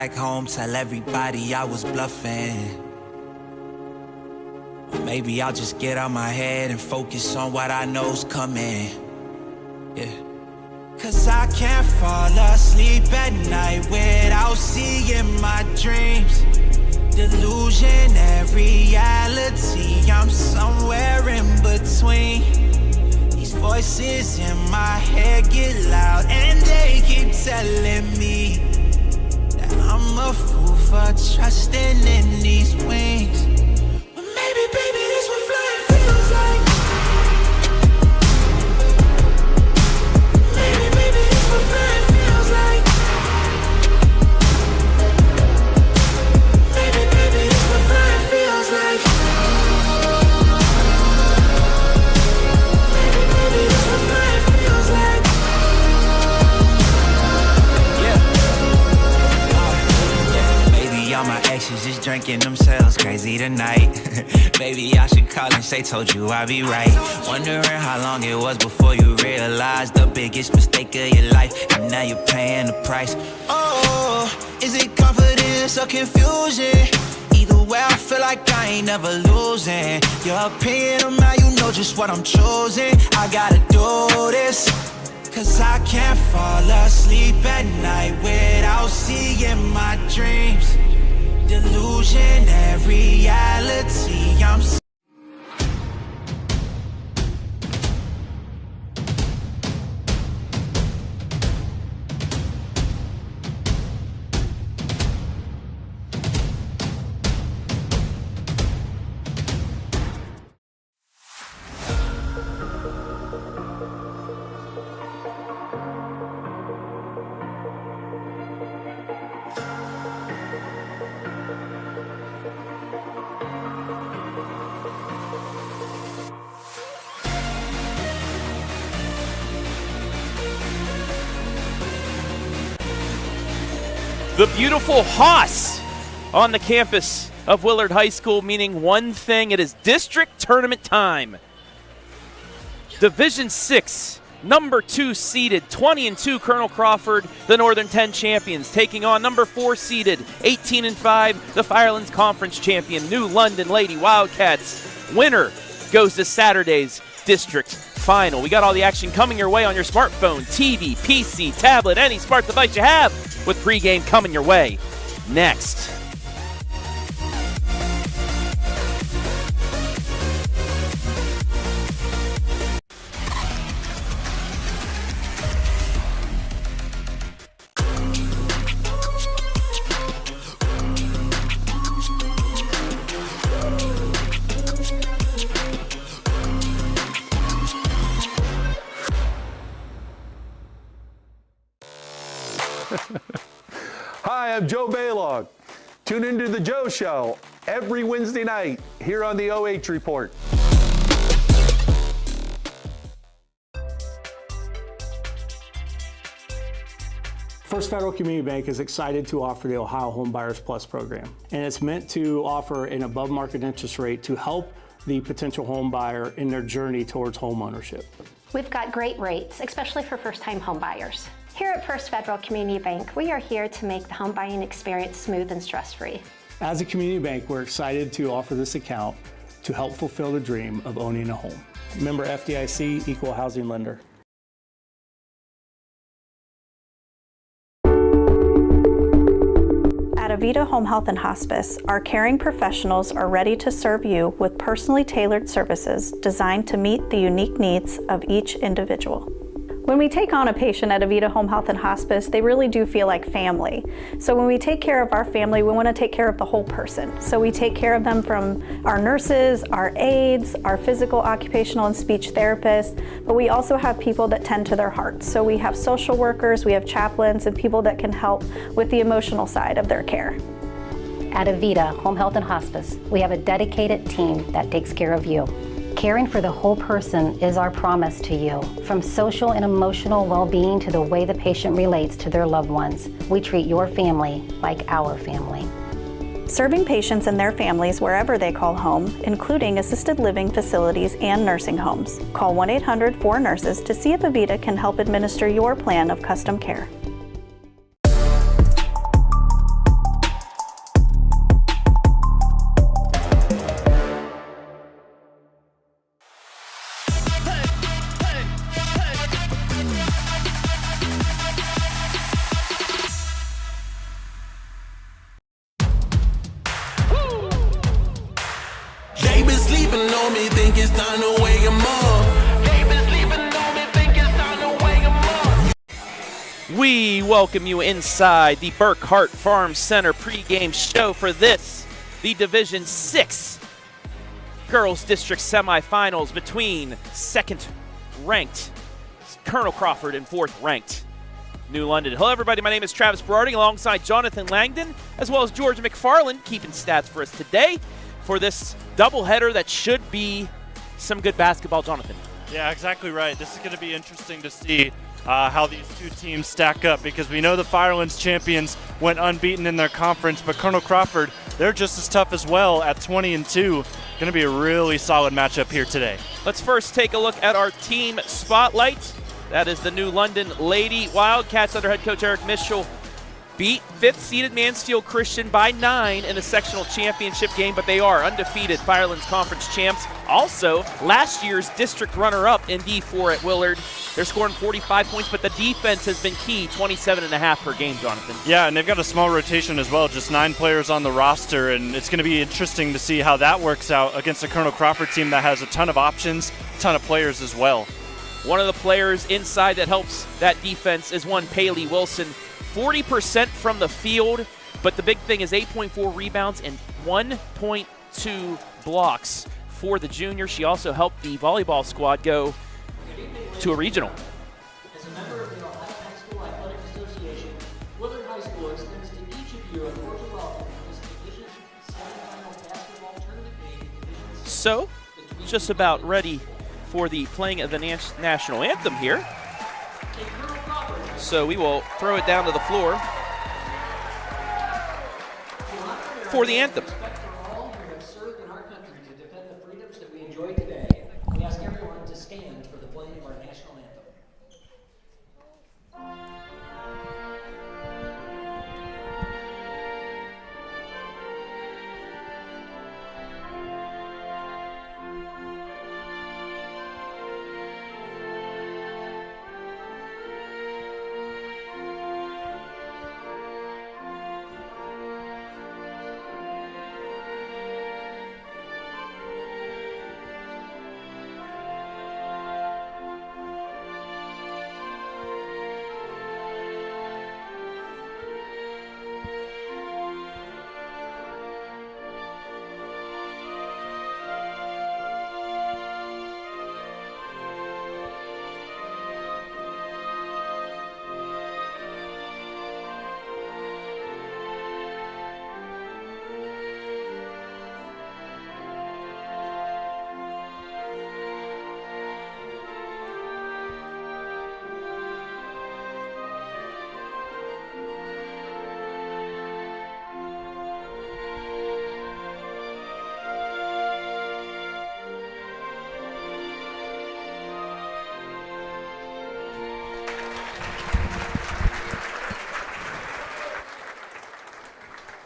Back home, tell everybody I was bluffing. Or maybe I'll just get out my head and focus on what I know's coming. Yeah. Cause I can't fall asleep at night without seeing my dreams. Delusion and reality, I'm somewhere in between. These voices in my head get loud and they keep telling me that I'm a fool for trusting in these wings. But maybe, baby, this what flying feels like. Maybe, baby, this what flying feels like. Maybe, baby, this what flying feels like. Maybe, baby, this what flying feels like. Maybe all my exes just drinking themselves crazy tonight. Maybe I should call and say, told you I'd be right. Wondering how long it was before you realized the biggest mistake of your life, and now you're paying the price. Oh, is it confidence or confusion? Either way, I feel like I ain't never losing. Your opinion of how you know just what I'm choosing. I gotta do this, cause I can't fall asleep at night without seeing my dreams. Delusion and reality, I'm The beautiful Haas on the campus of Willard High School, meaning one thing: it is district tournament time. Division 6, number 2 seeded, 20-2 Colonel Crawford, the Northern 10 champions, taking on number 4 seeded, 18-5, the Firelands Conference champion, New London Lady Wildcats. Winner goes to Saturday's district final. We got all the action coming your way on your smartphone, TV, PC, tablet, any smart device you have, with pregame coming your way next. Hi, I'm Joe Baylog. Tune into The Joe Show every Wednesday night here on the OH Report. First Federal Community Bank is excited to offer the Ohio Home Buyers Plus program, and it's meant to offer an above-market interest rate to help the potential home buyer in their journey towards home ownership. We've got great rates, especially for first-time home buyers. Here at First Federal Community Bank, we are here to make the home buying experience smooth and stress-free. As a community bank, we're excited to offer this account to help fulfill the dream of owning a home. Member FDIC, Equal Housing Lender. At Avita Home Health and Hospice, our caring professionals are ready to serve you with personally tailored services designed to meet the unique needs of each individual. When we take on a patient at Avita Home Health and Hospice, they really do feel like family. So when we take care of our family, we want to take care of the whole person. So we take care of them from our nurses, our aides, our physical, occupational, and speech therapists, but we also have people that tend to their hearts. So we have social workers, we have chaplains, and people that can help with the emotional side of their care. At Avita Home Health and Hospice, we have a dedicated team that takes care of you. Caring for the whole person is our promise to you. From social and emotional well-being to the way the patient relates to their loved ones, we treat your family like our family. Serving patients and their families wherever they call home, including assisted living facilities and nursing homes. Call 1-800-4NURSES to see if Avita can help administer your plan of custom care. on me, think it's time to wake 'em up. They been sleeping on me, think it's time to wake 'em up. We welcome you inside the Burkhart Farm Center pregame show for this, the Division 6 Girls District Semifinals between second-ranked Colonel Crawford and fourth-ranked New London. Hello, everybody. My name is Travis Berardi alongside Jonathan Langdon, as well as George McFarland, keeping stats for us today for this doubleheader that should be some good basketball, Jonathan. Yeah, exactly right. This is going to be interesting to see how these two teams stack up, because we know the Firelands champions went unbeaten in their conference, but Colonel Crawford, they're just as tough as well at 20-2. Going to be a really solid matchup here today. Let's first take a look at our team spotlight. That is the New London Lady Wildcats under head coach Eric Mitchell. Beat fifth-seeded Mansfield Christian by 9 in a sectional championship game, but they are undefeated Firelands Conference champs. Also, last year's district runner-up in D4 at Willard. They're scoring 45 points, but the defense has been key, 27.5 per game, Jonathan. Yeah, and they've got a small rotation as well, just 9 players on the roster, and it's going to be interesting to see how that works out against a Colonel Crawford team that has a ton of options, a ton of players as well. One of the players inside that helps that defense is one Pailee Wilson. 40% from the field, but the big thing is 8.4 rebounds and 1.2 blocks for the junior. She also helped the volleyball squad go to a regional. As a member of the Ohio High School Athletic Association, Willard High School extends to each of you a cordial welcome to this Division Semifinal basketball tournament game. So, just about ready for the playing of the national anthem here. So we will throw it down to the floor for the anthem. For all who have served in our country to defend the freedoms that we enjoy today, we ask everyone to stand for the playing of our national anthem.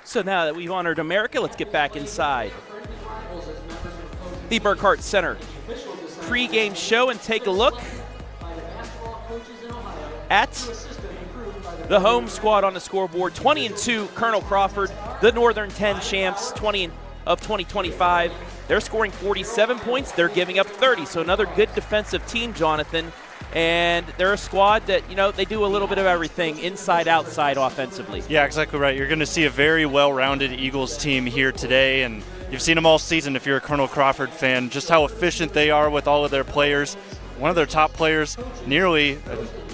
So now that we've honored America, let's get back inside the Burkhart Center pregame show and take a look at the home squad on the scoreboard. 20-2 Colonel Crawford, the Northern 10 champs, 20 of 2025. They're scoring 47 points. They're giving up 30. So another good defensive team, Jonathan. And they're a squad that, you know, they do a little bit of everything inside, outside offensively. Yeah, exactly right. You're going to see a very well-rounded Eagles team here today, and you've seen them all season if you're a Colonel Crawford fan, just how efficient they are with all of their players. One of their top players nearly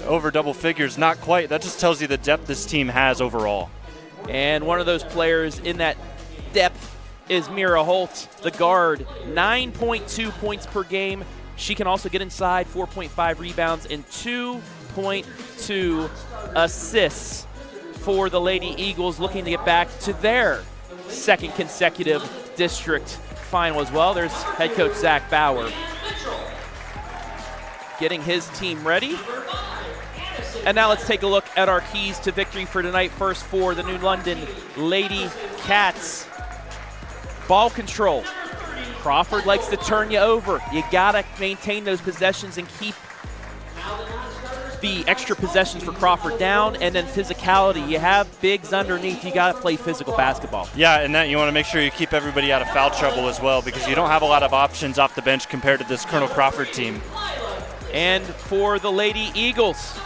over double figures, not quite. That just tells you the depth this team has overall. And one of those players in that depth is Mira Holt, the guard, 9.2 points per game. She can also get inside, 4.5 rebounds and 2.2 assists for the Lady Eagles, looking to get back to their second consecutive district final as well. There's head coach Zach Bauer getting his team ready. And now let's take a look at our keys to victory for tonight. First for the New London Lady Cats. Ball control. Crawford likes to turn you over. You gotta maintain those possessions and keep the extra possessions for Crawford down, and then physicality. You have bigs underneath. You got to play physical basketball. Yeah, and that you want to make sure you keep everybody out of foul trouble as well, because you don't have a lot of options off the bench compared to this Colonel Crawford team. And for the Lady Eagles,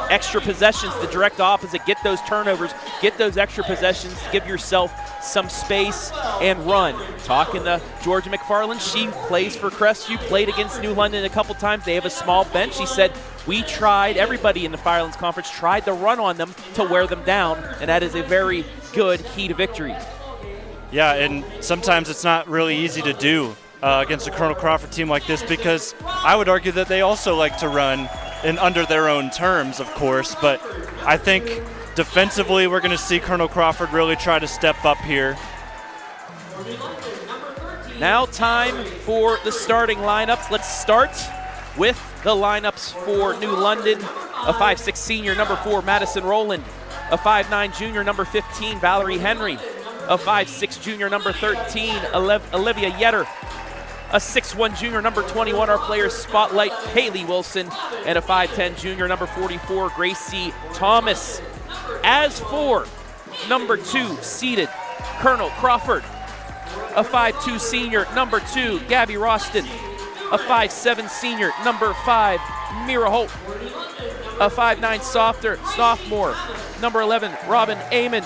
extra possessions, the direct opposite. Get those turnovers, get those extra possessions, give yourself some space and run. Talking to Georgia McFarland, she plays for Crestview, played against New London a couple times. They have a small bench. She said, we tried, everybody in the Firelands Conference tried to run on them to wear them down, and that is a very good key to victory. Yeah, and sometimes it's not really easy to do against a Colonel Crawford team like this, because I would argue that they also like to run and under their own terms, of course, but I think defensively we're going to see Colonel Crawford really try to step up here. Now time for the starting lineups. Let's start with the lineups for New London. A 5'6" senior, number 4, Madison Rowland. A 5'9" junior, number 15, Valerie Henry. A 5'6" junior, number 13, Olivia Yetter. A 6'1" junior, number 21, our players spotlight, Pailee Wilson. And a 5'10" junior, number 44, Gracie Thomas. As for number 2 seeded, Colonel Crawford. A 5'2" senior, number 2, Gabby Roston. A 5'7" senior, number 5, Mira Holt. A 5'9" sophomore, number 11, Robin Amon.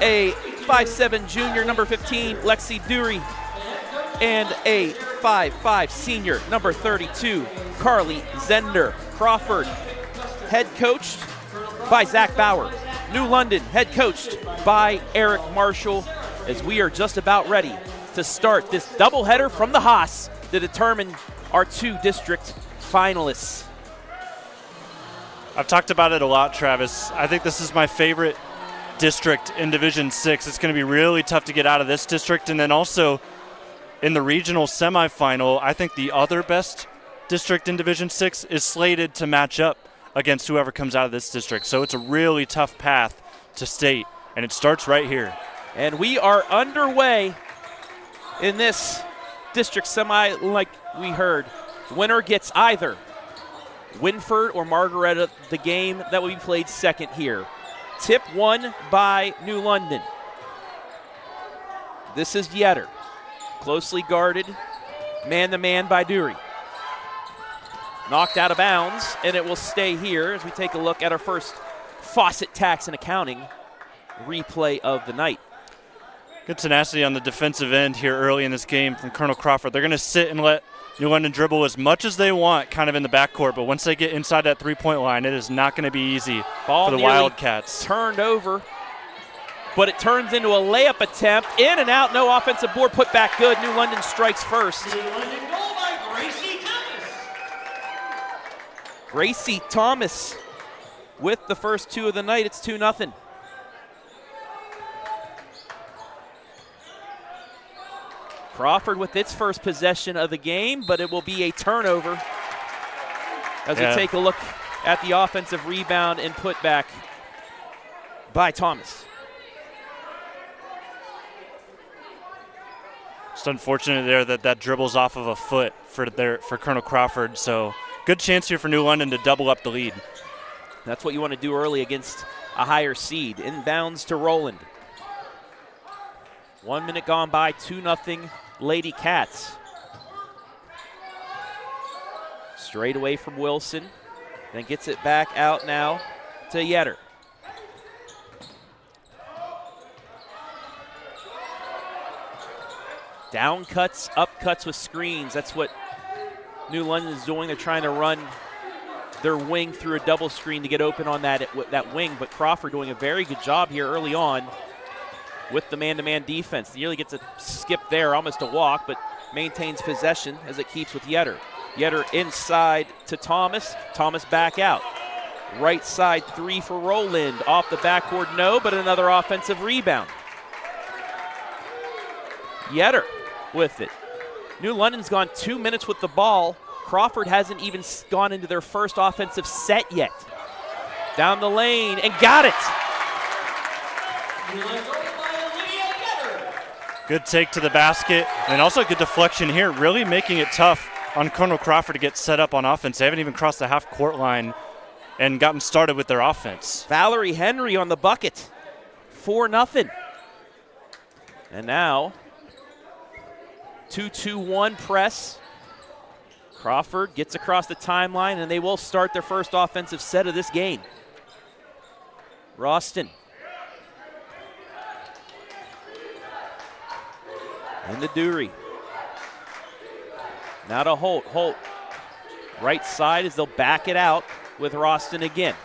A 5'7" junior, number 15, Lexi Dury. And a 5'5" senior, number 32, Carly Zender. Crawford, head coached by Zach Bauer. New London, head coached by Eric Marshall, as we are just about ready to start this doubleheader from the Haas to determine our 2 district finalists. I've talked about it a lot, Travis. I think this is my favorite district in Division 6. It's going to be really tough to get out of this district, and then also in the regional semifinal, I think the other best district in Division 6 is slated to match up against whoever comes out of this district. So it's a really tough path to state, and it starts right here. And we are underway in this district semi, like we heard. Winner gets either Winford or Margaretta, the game that will be played second here. Tip won by New London. This is Yetter. Closely guarded, man-to-man by Dury. Knocked out of bounds, and it will stay here as we take a look at our first Fawcett Tax and Accounting replay of the night. Good tenacity on the defensive end here early in this game from Colonel Crawford. They're going to sit and let New London dribble as much as they want kind of in the backcourt, but once they get inside that three-point line, it is not going to be easy for the Wildcats. Turned over, but it turns into a layup attempt. In and out, no offensive board, put back good. New London strikes first. New London goal by Gracie Thomas. Gracie Thomas with the first 2 of the night. It's 2-0. Crawford with its first possession of the game, but it will be a turnover as we take a look at the offensive rebound and put back by Thomas. It's unfortunate there that dribbles off of a foot for Colonel Crawford, so good chance here for New London to double up the lead. That's what you want to do early against a higher seed. Inbounds to Rowland. 1 minute gone by, 2-0 Lady Cats. Straight away from Wilson, then gets it back out now to Yetter. Down cuts, up cuts with screens. That's what New London is doing. They're trying to run their wing through a double screen to get open on that wing, but Crawford doing a very good job here early on with the man-to-man defense. Nearly gets a skip there, almost a walk, but maintains possession as it keeps with Yetter. Yetter inside to Thomas. Thomas back out. Right side 3 for Rowland. Off the backboard, no, but another offensive rebound. Yetter with it. New London's gone 2 minutes with the ball. Crawford hasn't even gone into their first offensive set yet. Down the lane and got it. Good take to the basket, and also good deflection here, really making it tough on Colonel Crawford to get set up on offense. They haven't even crossed the half-court line and gotten started with their offense. Valerie Henry on the bucket, 4-0. And now, 2-2-1 press. Crawford gets across the timeline, and they will start their first offensive set of this game. Roston. And the Dury. Now to Holt. Holt, right side as they'll back it out with Roston again.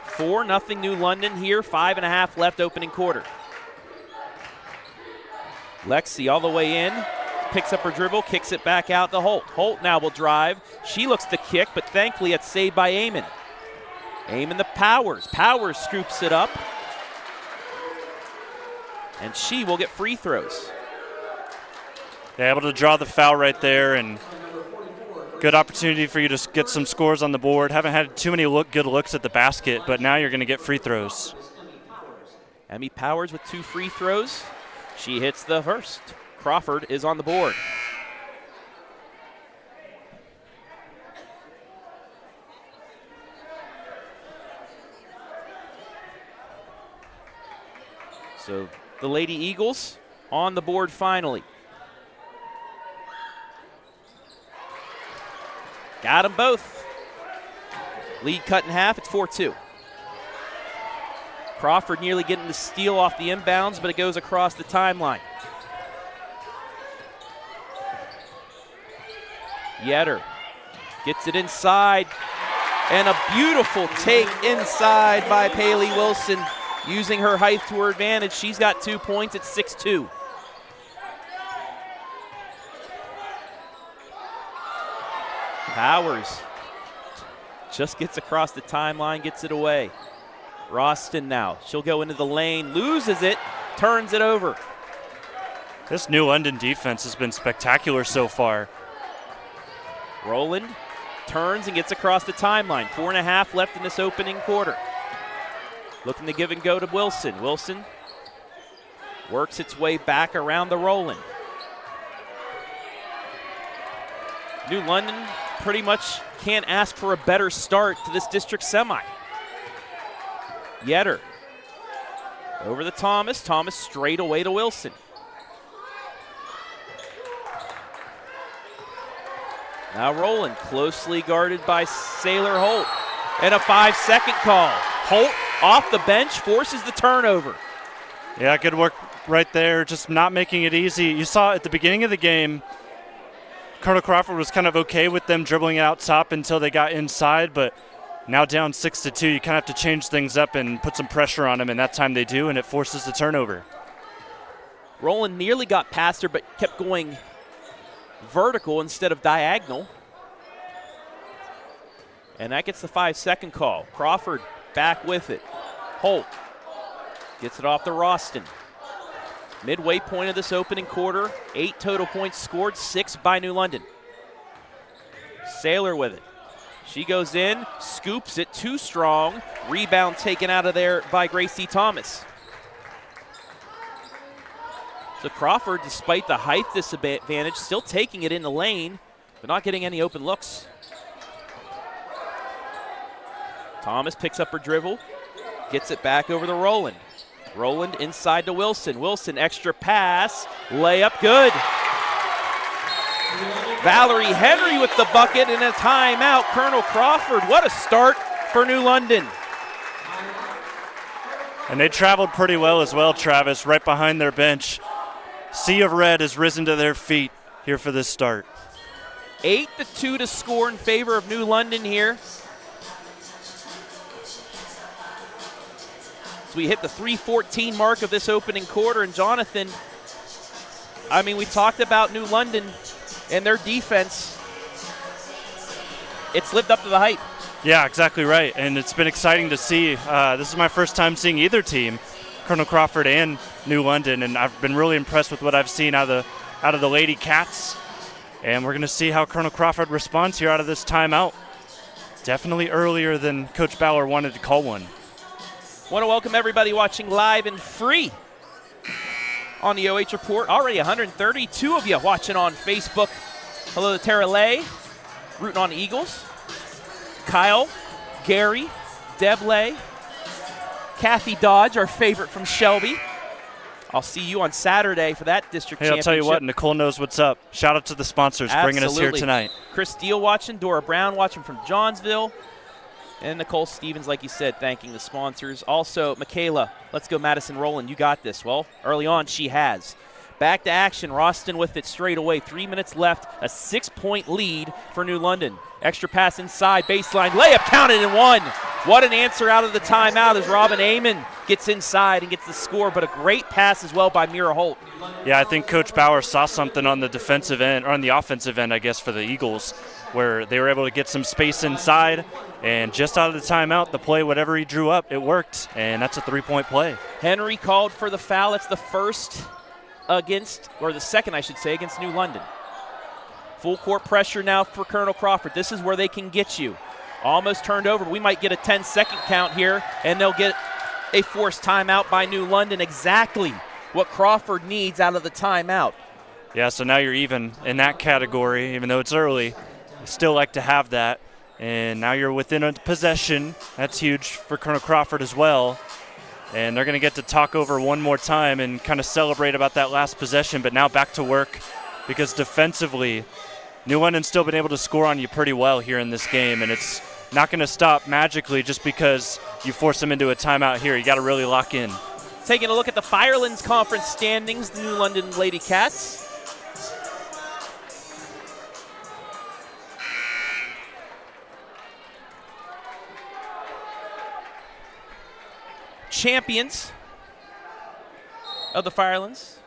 4-0 New London here, 5.5 left opening quarter. Lexi all the way in, picks up her dribble, kicks it back out to Holt. Holt now will drive. She looks to kick, but thankfully it's saved by Amon. Amon to Powers. Powers scoops it up. And she will get free throws. They're able to draw the foul right there, and good opportunity for you to get some scores on the board. Haven't had too many good looks at the basket, but now you're going to get free throws. Emmy Powers with 2 free throws. She hits the first. Crawford is on the board. So the Lady Eagles on the board finally. Got them both. Lead cut in half, it's 4-2. Crawford nearly getting the steal off the inbounds, but it goes across the timeline. Yetter gets it inside, and a beautiful take inside by Pailee Wilson, using her height to her advantage. She's got 2 points at 6-2. Powers just gets across the timeline, gets it away. Roston now, she'll go into the lane, loses it, turns it over. This New London defense has been spectacular so far. Rowland turns and gets across the timeline. 4.5 left in this opening quarter. Looking to give and go to Wilson. Wilson works its way back around the Rowland. New London pretty much can't ask for a better start to this district semi. Yetter over to Thomas. Thomas straight away to Wilson. Now Rowland, closely guarded by Sailor Holt. And a 5-second call. Holt off the bench, forces the turnover. Yeah, good work right there, just not making it easy. You saw at the beginning of the game, Colonel Crawford was kind of okay with them dribbling out top until they got inside, but now down 6-2, you kind of have to change things up and put some pressure on them, and that time they do, and it forces the turnover. Rowland nearly got past her, but kept going vertical instead of diagonal. And that gets the 5-second call. Crawford back with it. Holt gets it off to Roston. Midway point of this opening quarter, 8 total points scored, 6 by New London. Sailor with it. She goes in, scoops it, too strong. Rebound taken out of there by Gracie Thomas. So Crawford, despite the height disadvantage, still taking it in the lane, but not getting any open looks. Thomas picks up her dribble, gets it back over to Rowland. Rowland inside to Wilson. Wilson, extra pass, layup good. Valerie Henry with the bucket and a timeout. Colonel Crawford, what a start for New London. And they traveled pretty well as well, Travis, right behind their bench. Sea of Red has risen to their feet here for this start. 8-2 to score in favor of New London here. So we hit the 3:14 mark of this opening quarter, and Jonathan, I mean, we talked about New London and their defense. It's lived up to the hype. Yeah, exactly right, and it's been exciting to see. This is my first time seeing either team, Colonel Crawford and New London, and I've been really impressed with what I've seen out of the Lady Cats. And we're going to see how Colonel Crawford responds here out of this timeout. Definitely earlier than Coach Bauer wanted to call one. Want to welcome everybody watching live and free on the OH Report. Already 132 of you watching on Facebook Hello to Tara Lay, rooting on the Eagles. Kyle, Gary, Deb Lay, Kathy Dodge, our favorite from Shelby. I'll see you on Saturday for that district championship. I'll tell you what, Nicole knows what's up. Shout out to the sponsors bringing us here tonight. Chris Steele watching, Dora Brown watching from Johnsville, and Nicole Stevens, like you said, thanking the sponsors. Also, Michaela, let's go Madison Rowland. You got this. Well, early on, she has. Back to action. Roston with it straight away. 3 minutes left. A 6-point lead for New London. Extra pass inside. Baseline. Layup counted and one. What an answer out of the timeout as Robin Amon gets inside and gets the score. But a great pass as well by Mira Holt. Yeah, I think Coach Bauer saw something on the defensive end, or on the offensive end, I guess, for the Eagles, where they were able to get some space inside. And just out of the timeout, the play, whatever he drew up, it worked. And that's a 3-point play. Henry called for the foul. It's the first against, or the second, I should say, against New London. Full court pressure now for Colonel Crawford. This is where they can get you. Almost turned over. We might get a 10-second count here, and they'll get a forced timeout by New London. Exactly what Crawford needs out of the timeout. Yeah, so now you're even in that category, even though it's early. You still like to have that. And now you're within a possession. That's huge for Colonel Crawford as well. And they're going to get to talk over one more time and kind of celebrate about that last possession, but now back to work because defensively, New London's still been able to score on you pretty well here in this game, and it's not going to stop magically just because you force them into a timeout here. You got to really lock in. Taking a look at the Firelands Conference standings, the New London Lady Cats. Champions of the Firelands,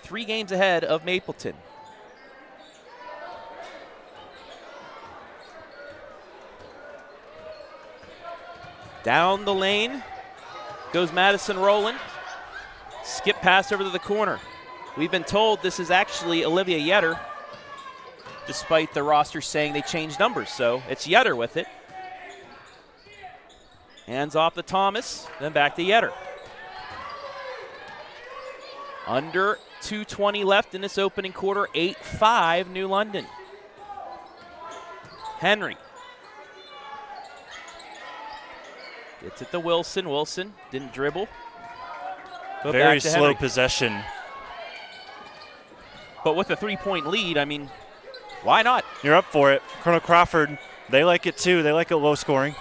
3 games ahead of Mapleton. Down the lane goes Madison Rowland. Skip pass over to the corner. We've been told this is actually Olivia Yetter, despite the roster saying they changed numbers, so it's Yetter with it. Hands off to Thomas, then back to Yetter. Under 2:20 left in this opening quarter, 8-5 New London. Henry. Gets it to Wilson. Wilson didn't dribble. Very slow possession. But with a 3-point lead, I mean, why not? You're up for it. Colonel Crawford, they like it too. They like it low scoring.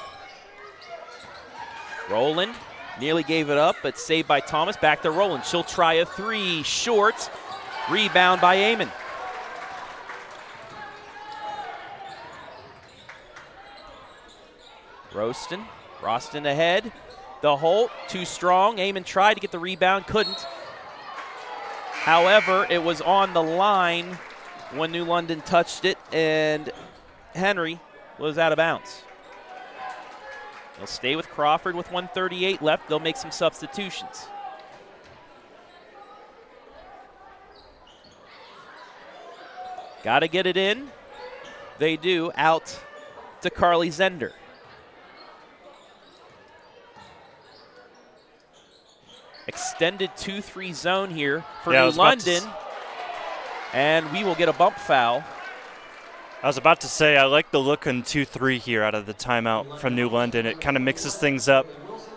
Rowland nearly gave it up, but saved by Thomas. Back to Rowland. She'll try a 3. Short. Rebound by Amon. Roston ahead. The Holt, too strong. Amon tried to get the rebound, couldn't. However, it was on the line when New London touched it, and Henry was out of bounds. They'll stay with Crawford with 1:38 left. They'll make some substitutions. Got to get it in. They do. Out to Carly Zender. Extended 2-3 zone here for New London. And we will get a bump foul. I was about to say, I like the look in 2-3 here out of the timeout from New London. It kind of mixes things up.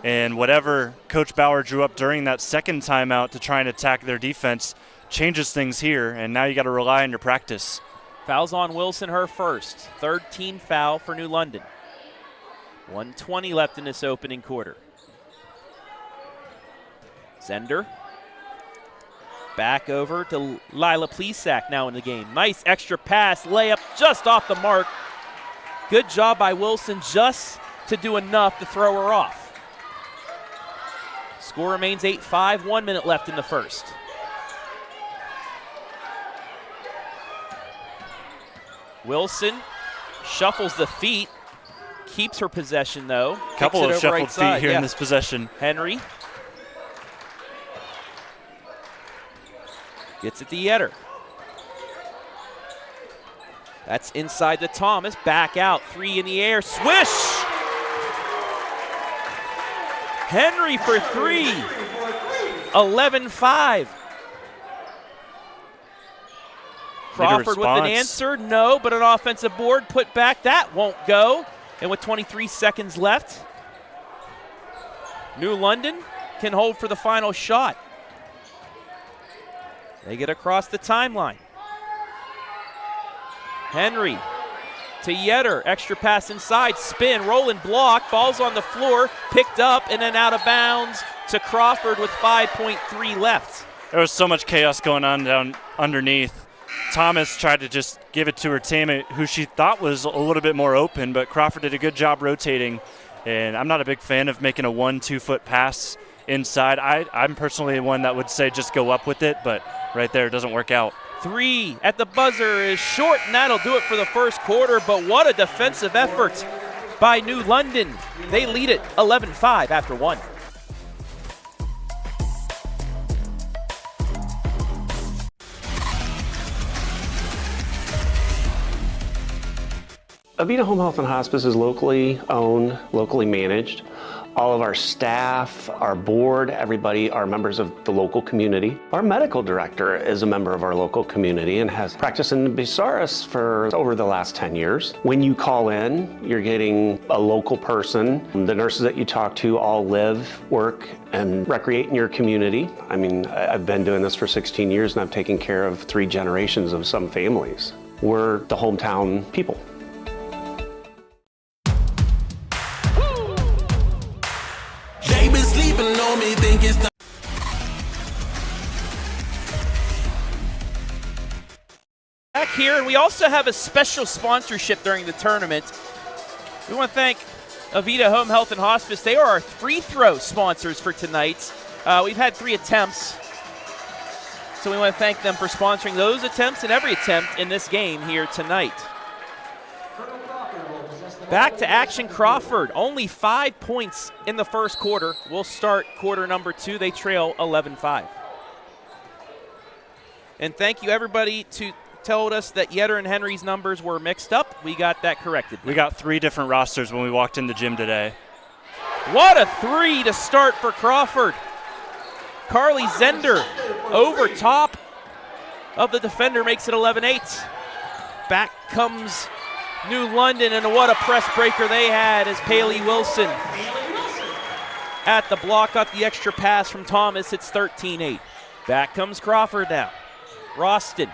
And whatever Coach Bauer drew up during that second timeout to try and attack their defense changes things here. And now you got to rely on your practice. Fouls on Wilson, her first. Third team foul for New London. 1:20 left in this opening quarter. Zender. Back over to Lila Plesac now in the game. Nice extra pass, layup just off the mark. Good job by Wilson just to do enough to throw her off. Score remains 8-5, 1 minute left in the first. Wilson shuffles the feet, keeps her possession though. Couple of shuffled feet here in this possession. Henry. Gets it to Yetter. That's inside to Thomas. Back out. 3 in the air. Swish! Henry for 3. 11-5. Crawford with an answer, no, but an offensive board put back, that won't go. And with 23 seconds left, New London can hold for the final shot. They get across the timeline. Henry to Yetter, extra pass inside, spin, rolling block, falls on the floor, picked up and then out of bounds to Crawford with 5.3 left. There was so much chaos going on down underneath. Thomas tried to just give it to her teammate, who she thought was a little bit more open, but Crawford did a good job rotating. And I'm not a big fan of making a 1-2 foot pass inside. I'm personally one that would say just go up with it, but right there it doesn't work out. 3 at the buzzer is short, and that'll do it for the first quarter, but what a defensive effort by New London. They lead it 11-5 after 1. Avita Home Health and Hospice is locally owned, locally managed. All of our staff, our board, everybody are members of the local community. Our medical director is a member of our local community and has practiced in Bucyrus for over the last 10 years. When you call in, you're getting a local person. The nurses that you talk to all live, work, and recreate in your community. I mean, I've been doing this for 16 years and I've taken care of 3 generations of some families. We're the hometown people. Back here, and we also have a special sponsorship during the tournament. We want to thank Avita Home Health and Hospice. They are our free throw sponsors for tonight. We've had 3 attempts, so we want to thank them for sponsoring those attempts and every attempt in this game here tonight. Back to action, Crawford. Only 5 points in the first quarter. We'll start quarter number 2. They trail 11-5. And thank you, everybody, to told us that Yetter and Henry's numbers were mixed up. We got that corrected. We got 3 different rosters when we walked in the gym today. What a 3 to start for Crawford. Carly Zender over top of the defender makes it 11-8. Back comes New London, and what a press breaker they had as Pailee Wilson at the block got the extra pass from Thomas. It's 13-8. Back comes Crawford now. Roston.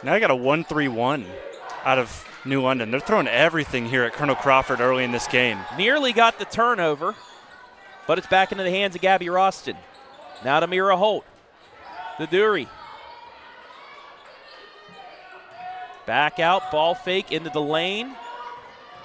Now I got a 1-3-1 out of New London. They're throwing everything here at Colonel Crawford early in this game. Nearly got the turnover, but it's back into the hands of Gabby Roston. Now to Mira Holt. The Dury. Back out, ball fake into the lane.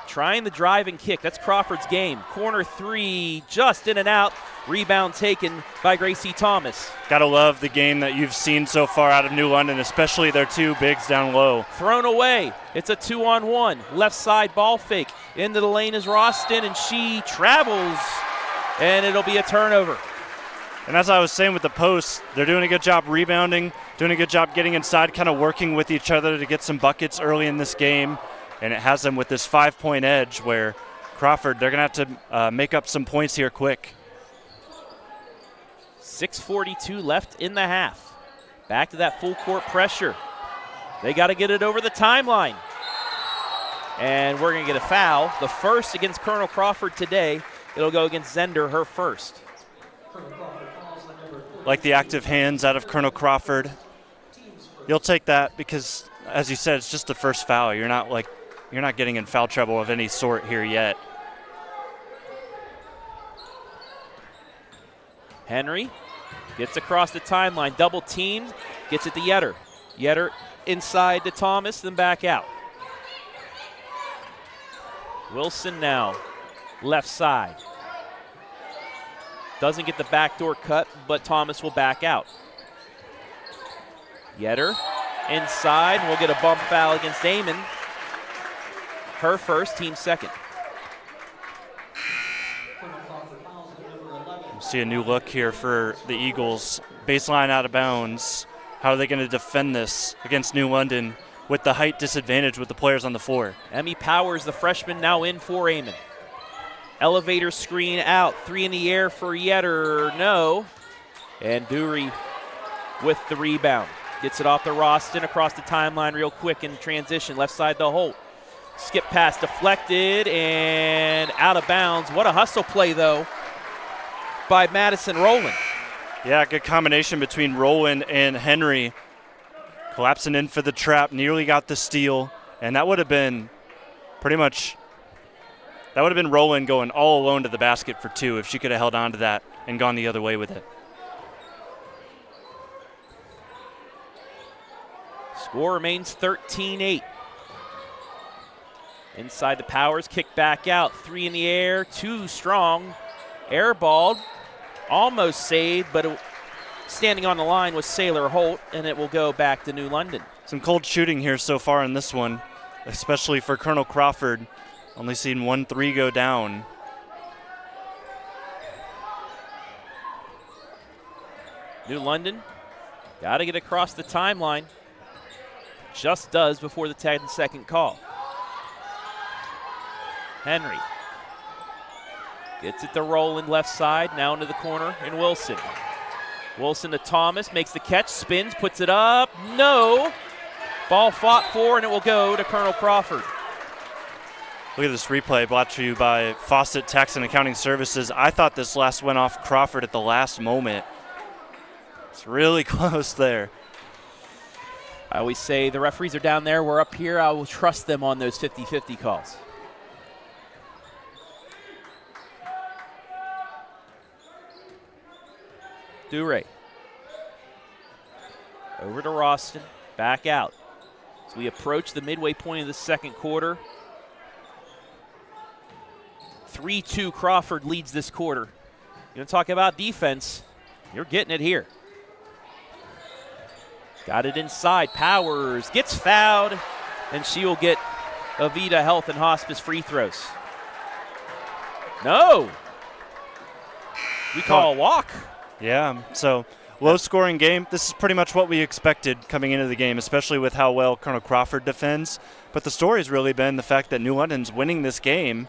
Trying the drive and kick. That's Crawford's game. Corner 3, just in and out. Rebound taken by Gracie Thomas. Gotta love the game that you've seen so far out of New London, especially their 2 bigs down low. Thrown away. It's a 2-on-1. Left side ball fake. Into the lane is Roston, and she travels, and it'll be a turnover. And as I was saying with the post, they're doing a good job rebounding, doing a good job getting inside, kind of working with each other to get some buckets early in this game. And it has them with this 5-point edge where Crawford, they're going to have to make up some points here quick. 6:42 left in the half. Back to that full court pressure. They got to get it over the timeline. And we're going to get a foul. The first against Colonel Crawford today. It'll go against Zender, her first. Like the active hands out of Colonel Crawford. You'll take that because, as you said, it's just the first foul. You're not getting in foul trouble of any sort here yet. Henry gets across the timeline, double teamed, gets it to Yetter. Yetter inside to Thomas, then back out. Wilson now, left side. Doesn't get the backdoor cut, but Thomas will back out. Yetter inside, and we'll get a bump foul against Damon. Her first, team second. We'll see a new look here for the Eagles. Baseline out of bounds. How are they going to defend this against New London with the height disadvantage with the players on the floor? Emmy Powers, the freshman, now in for Amon. Elevator screen out. 3 in the air for Yetter. No. And Dury with the rebound. Gets it off to Roston across the timeline real quick in transition. Left side to Holt. Skip pass deflected and out of bounds. What a hustle play, though, by Madison Rowland. Yeah, good combination between Rowland and Henry. Collapsing in for the trap, nearly got the steal. And that would have been Rowland going all alone to the basket for 2 if she could have held on to that and gone the other way with it. Score remains 13-8. Inside the Powers, kick back out. 3 in the air, 2 strong. Airballed, almost saved, but standing on the line was Sailor Holt, and it will go back to New London. Some cold shooting here so far in this one, especially for Colonel Crawford. Only seen 1 3 go down. New London, got to get across the timeline. Just does before the 10-second call. Henry gets it to Rowland left side, now into the corner, and Wilson. Wilson to Thomas, makes the catch, spins, puts it up, no. Ball fought for, and it will go to Colonel Crawford. Look at this replay brought to you by Fawcett Tax and Accounting Services. I thought this last went off Crawford at the last moment. It's really close there. I always say the referees are down there, we're up here. I will trust them on those 50-50 calls. Duray. Over to Roston, back out. As we approach the midway point of the second quarter. 3-2 Crawford leads this quarter. You want to talk about defense, you're getting it here. Got it inside, Powers gets fouled, and she will get Avita Health and Hospice free throws. No! We call a walk. Yeah, so low-scoring game. This is pretty much what we expected coming into the game, especially with how well Colonel Crawford defends. But the story's really been the fact that New London's winning this game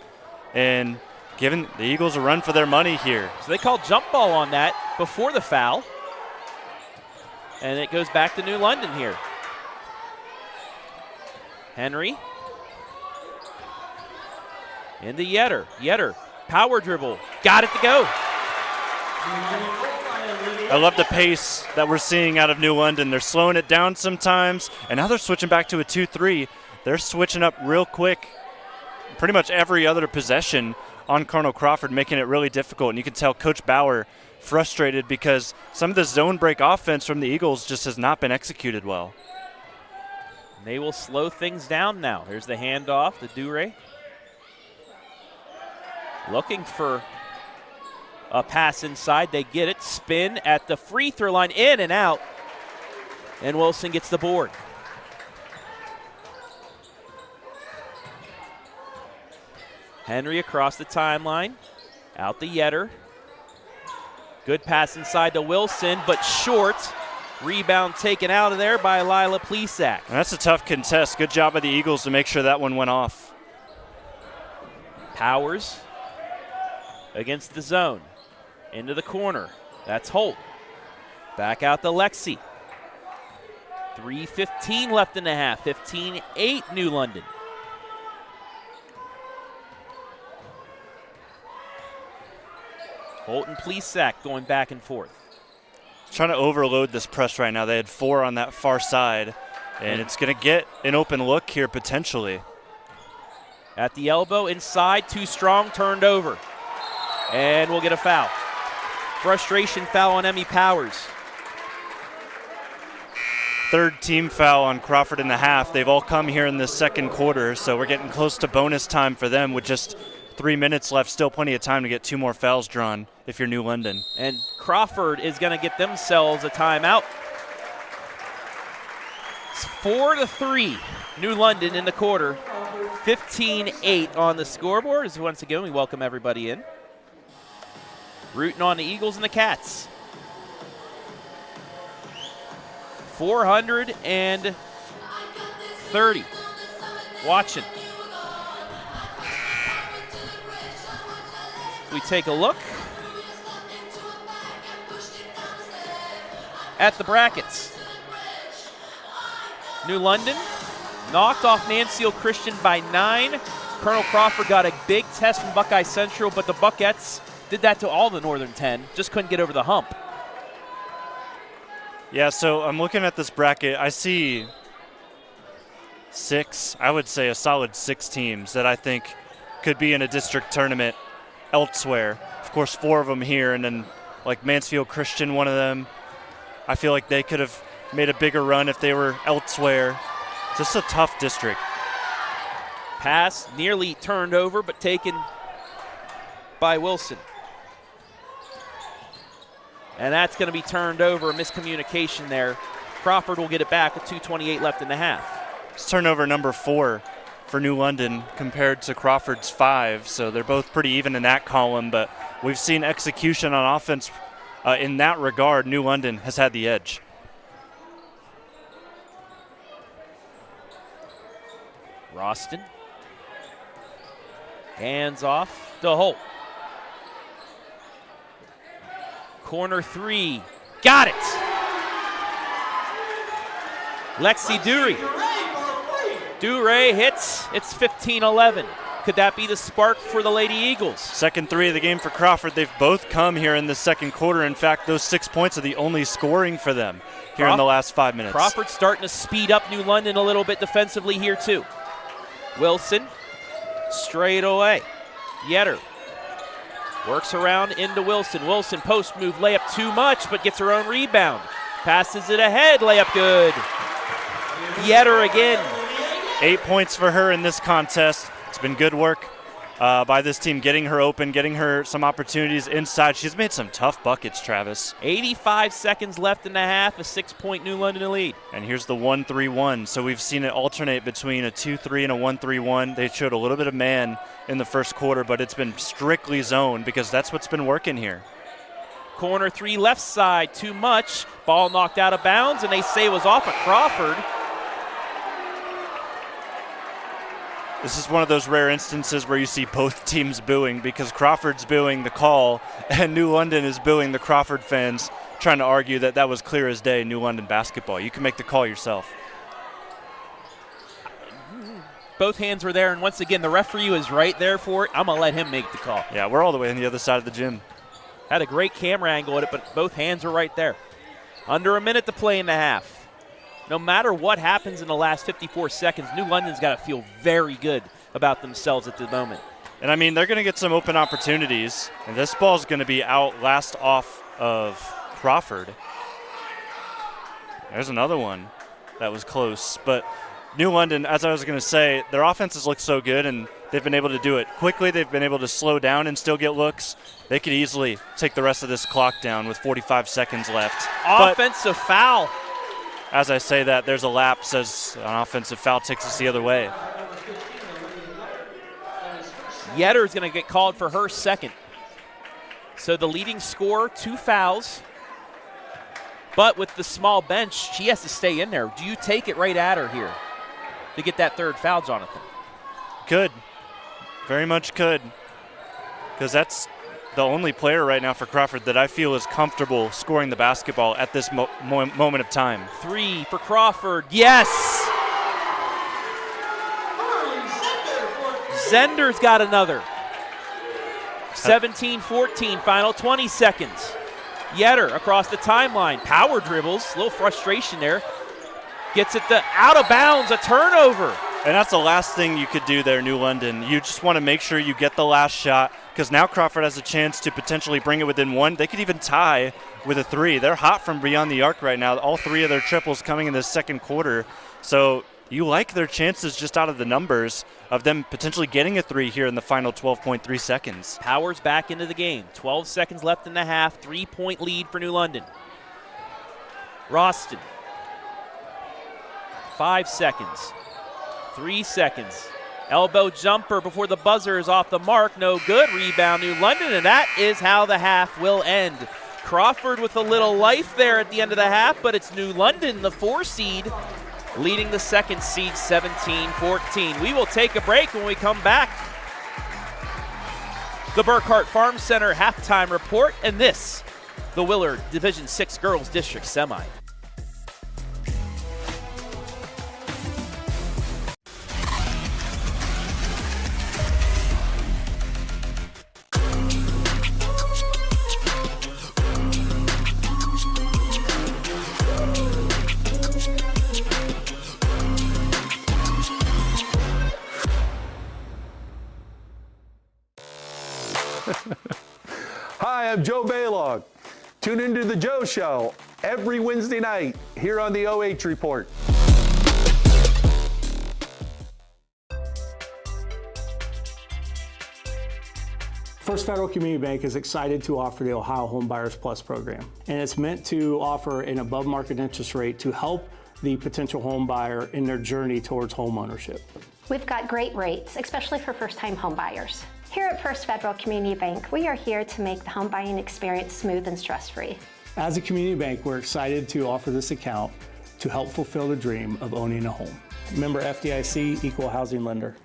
and giving the Eagles a run for their money here. So they called jump ball on that before the foul. And it goes back to New London here. Henry. Into Yetter. Yetter, power dribble. Got it to go. I love the pace that we're seeing out of New London. They're slowing it down sometimes, and now they're switching back to a 2-3. They're switching up real quick pretty much every other possession on Colonel Crawford, making it really difficult. And you can tell Coach Bauer frustrated because some of the zone break offense from the Eagles just has not been executed well. They will slow things down now. Here's the handoff to Duray. Looking for a pass inside. They get it. Spin at the free throw line. In and out. And Wilson gets the board. Henry across the timeline. Out to Yetter. Good pass inside to Wilson, but short. Rebound taken out of there by Lila Plesac. And that's a tough contest. Good job by the Eagles to make sure that one went off. Powers against the zone. Into the corner. That's Holt. Back out to Lexi. 3:15 left in the half. 15-8 New London. Holt and Plesac going back and forth. Trying to overload this press right now. They had 4 on that far side, and it's going to get an open look here potentially. At the elbow, inside, too strong, turned over. And we'll get a foul. Frustration foul on Emmy Powers. Third team foul on Crawford in the half. They've all come here in this second quarter, so we're getting close to bonus time for them with just 3 minutes left. Still plenty of time to get 2 more fouls drawn if you're New London. And Crawford is going to get themselves a timeout. It's 4-3 New London in the quarter. 15-8 on the scoreboard. As once again, we welcome everybody in. Rooting on the Eagles and the Cats. 430. Watching. We take a look. at the brackets. New London knocked off Mansfield Christian by 9. Colonel Crawford got a big test from Buckeye Central, but the Buckettes did that to all the Northern 10, just couldn't get over the hump. Yeah, so I'm looking at this bracket. I see I would say a solid 6 teams that I think could be in a district tournament elsewhere. Of course, 4 of them here, and then like Mansfield Christian, one of them. I feel like they could have made a bigger run if they were elsewhere. Just a tough district. Pass nearly turned over, but taken by Wilson. And that's going to be turned over, a miscommunication there. Crawford will get it back with 2:28 left in the half. It's turnover number 4 for New London compared to Crawford's 5, so they're both pretty even in that column, but we've seen execution on offense in that regard. New London has had the edge. Roston. Hands off to Holt. Corner 3. Got it! Lexi Dury. Duray hits. It's 15-11. Could that be the spark for the Lady Eagles? Second 3 of the game for Crawford. They've both come here in the second quarter. In fact, those 6 points are the only scoring for them here in the last 5 minutes. Crawford's starting to speed up New London a little bit defensively here too. Wilson, straight away. Yetter works around into Wilson. Wilson post move, layup too much, but gets her own rebound. Passes it ahead, layup good. Yetter again. 8 points for her in this contest. It's been good work by this team, getting her open, getting her some opportunities inside. She's made some tough buckets, Travis. 85 seconds left in the half, a 6-point New London lead. And here's the 1-3-1. So we've seen it alternate between a 2-3 and a 1-3-1. They showed a little bit of man in the first quarter, but it's been strictly zone because that's what's been working here. Corner 3 left side, too much. Ball knocked out of bounds, and they say it was off of Crawford. This is one of those rare instances where you see both teams booing because Crawford's booing the call and New London is booing the Crawford fans, trying to argue that that was clear as day New London basketball. You can make the call yourself. Both hands were there, and once again, the referee was right there for it. I'm going to let him make the call. Yeah, we're all the way on the other side of the gym. Had a great camera angle at it, but both hands were right there. Under a minute to play in the half. No matter what happens in the last 54 seconds, New London's got to feel very good about themselves at the moment. And, I mean, they're going to get some open opportunities, and this ball's going to be out last off of Crawford. There's another one that was close. But New London, as I was going to say, their offenses look so good, and they've been able to do it quickly. They've been able to slow down and still get looks. They could easily take the rest of this clock down with 45 seconds left. Offensive foul. As I say that, there's a lapse as an offensive foul takes us the other way. Yetter's going to get called for her second. So the leading scorer, 2 fouls. But with the small bench, she has to stay in there. Do you take it right at her here to get that third foul, Jonathan? Could. Very much could. Because that's the only player right now for Crawford that I feel is comfortable scoring the basketball at this moment of time. 3 for Crawford. Yes! Zender's got another. 17-14 final, 20 seconds. Yetter across the timeline. Power dribbles, a little frustration there. Gets it out of bounds, a turnover. And that's the last thing you could do there, New London. You just want to make sure you get the last shot because now Crawford has a chance to potentially bring it within 1. They could even tie with a 3. They're hot from beyond the arc right now. All 3 of their triples coming in the second quarter. So you like their chances just out of the numbers of them potentially getting a 3 here in the final 12.3 seconds. Powers back into the game. 12 seconds left in the half. 3-point lead for New London. Roston. 5 seconds. 3 seconds. Elbow jumper before the buzzer is off the mark. No good. Rebound New London, and that is how the half will end. Crawford with a little life there at the end of the half, but it's New London, the 4 seed, leading the second seed 17-14. We will take a break. When we come back, the Burkhart Farm Center halftime report, and this the Willard Division 6 Girls District Semi. Hi, I'm Joe Baylog. Tune into the Joe Show every Wednesday night here on the OH.REPORT. First Federal Community Bank is excited to offer the Ohio Home Buyers Plus program, and it's meant to offer an above-market interest rate to help the potential home buyer in their journey towards home ownership. We've got great rates, especially for first-time home buyers. Here at First Federal Community Bank, we are here to make the home buying experience smooth and stress-free. As a community bank, we're excited to offer this account to help fulfill the dream of owning a home. Member FDIC, Equal Housing Lender.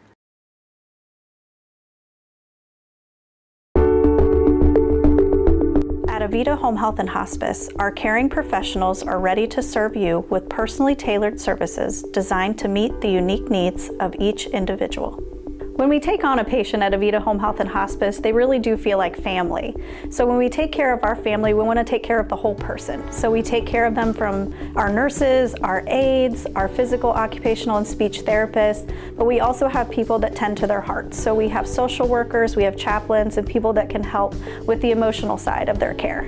At Avita Home Health and Hospice, our caring professionals are ready to serve you with personally tailored services designed to meet the unique needs of each individual. When we take on a patient at Avita Home Health and Hospice, they really do feel like family. So when we take care of our family, we want to take care of the whole person. So we take care of them from our nurses, our aides, our physical, occupational, and speech therapists, but we also have people that tend to their hearts. So we have social workers, we have chaplains, and people that can help with the emotional side of their care.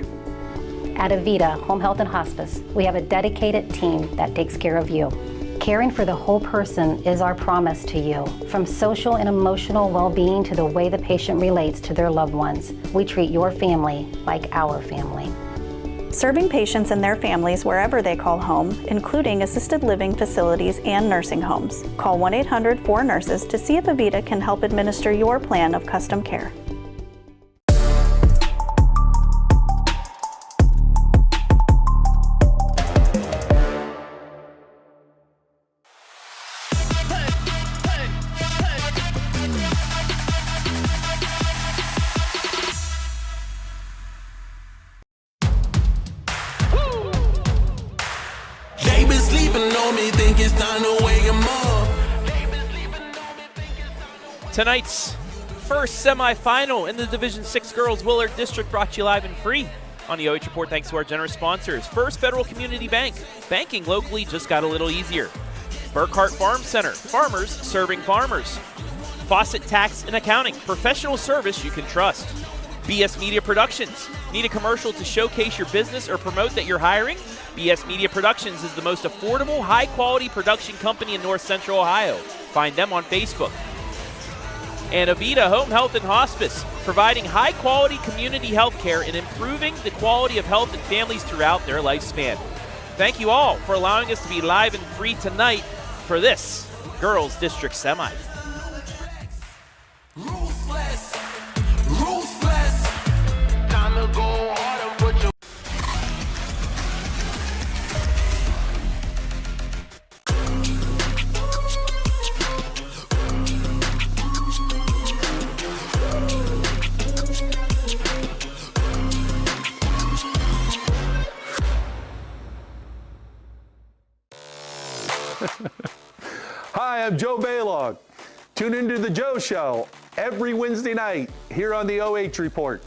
At Avita Home Health and Hospice, we have a dedicated team that takes care of you. Caring for the whole person is our promise to you. From social and emotional well-being to the way the patient relates to their loved ones, we treat your family like our family. Serving patients and their families wherever they call home, including assisted living facilities and nursing homes. Call 1-800-4NURSES to see if Avita can help administer your plan of custom care. Tonight's first semifinal in the Division 6 Girls Willard District brought to you live and free on the OH Report thanks to our generous sponsors. First Federal Community Bank. Banking locally just got a little easier. Burkhart Farm Center. Farmers serving farmers. Fawcett Tax and Accounting. Professional service you can trust. BS Media Productions. Need a commercial to showcase your business or promote that you're hiring? BS Media Productions is the most affordable, high-quality production company in North Central Ohio. Find them on Facebook. And Avita Home Health and Hospice, providing high-quality community health care and improving the quality of health in families throughout their lifespan. Thank you all for allowing us to be live and free tonight for this Girls District Semi. Ruthless, ruthless. Time to go hard and put your Hi, I'm Joe Baylog. Tune into the Joe Show every Wednesday night here on the OH Report.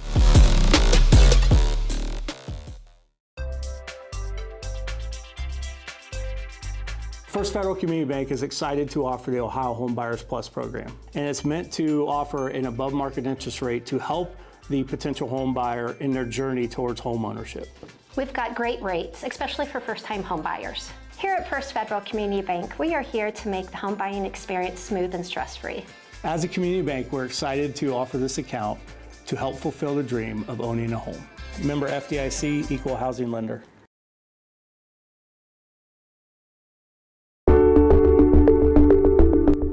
First Federal Community Bank is excited to offer the Ohio Home Buyers Plus program, and it's meant to offer an above-market interest rate to help the potential home buyer in their journey towards home ownership. We've got great rates, especially for first-time home buyers. Here at First Federal Community Bank, we are here to make the home buying experience smooth and stress-free. As a community bank, we're excited to offer this account to help fulfill the dream of owning a home. Member FDIC, Equal Housing Lender.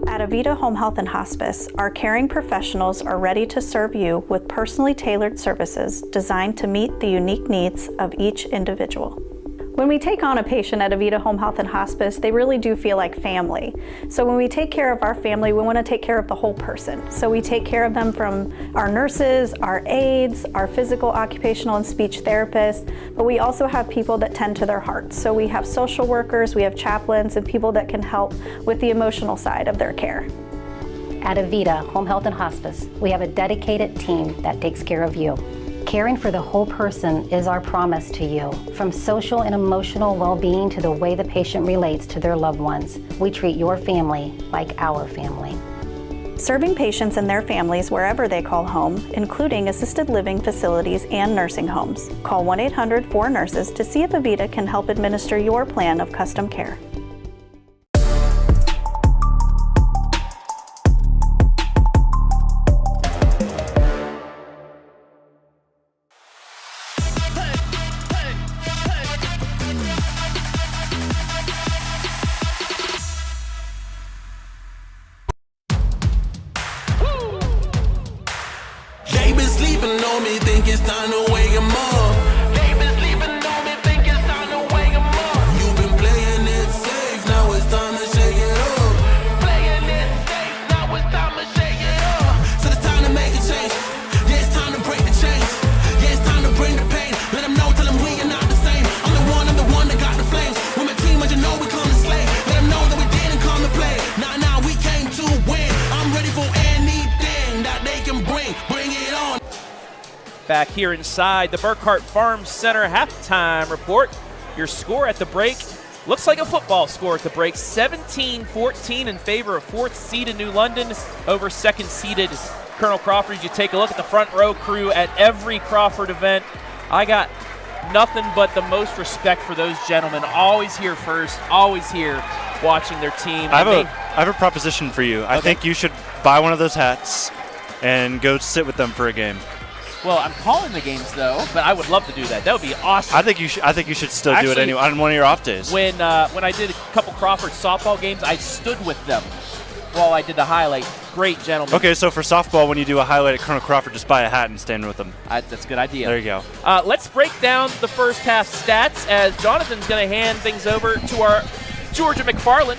At Avita Home Health and Hospice, our caring professionals are ready to serve you with personally tailored services designed to meet the unique needs of each individual. When we take on a patient at Avita Home Health and Hospice, they really do feel like family. So when we take care of our family, we want to take care of the whole person. So we take care of them from our nurses, our aides, our physical, occupational, and speech therapists, but we also have people that tend to their hearts. So we have social workers, we have chaplains, and people that can help with the emotional side of their care. At Avita Home Health and Hospice, we have a dedicated team that takes care of you. Caring for the whole person is our promise to you. From social and emotional well-being to the way the patient relates to their loved ones, we treat your family like our family. Serving patients and their families wherever they call home, including assisted living facilities and nursing homes. Call 1-800-4NURSES to see if Avita can help administer your plan of custom care. Think it's time to wake 'em up. They been sleeping on me, think it's time to wake 'em up. You've been playing it safe, now it's time to shake it up. Playing it safe, now it's time to shake it up. So it's time to make a change. Yeah, it's time to break the chains. Yeah, it's time to bring the pain. Let them know, tell them we are not the same. I'm the one that got the flames. With my team, you know we come to slay. Let them know that we didn't come to play. Nah, we came to win. I'm ready for anything that they can bring it on. Back here inside the Burkhart Farm Center halftime report. Your score at the break looks like a football score at the break. 17-14 in favor of 4th-seeded New London over 2nd-seeded Colonel Crawford. You take a look at the front row crew at every Crawford event. I got nothing but the most respect for those gentlemen. Always here first, always here watching their team. I have a proposition for you. I think you should buy one of those hats and go sit with them for a game. Well, I'm calling the games though, but I would love to do that. That would be awesome. I think you should still do it anyway on one of your off days. When I did a couple Crawford softball games, I stood with them while I did the highlight. Great gentlemen. Okay, so for softball, when you do a highlight at Colonel Crawford, just buy a hat and stand with them. That's a good idea. There you go. Let's break down the first half stats as Jonathan's going to hand things over to our Georgia McFarland,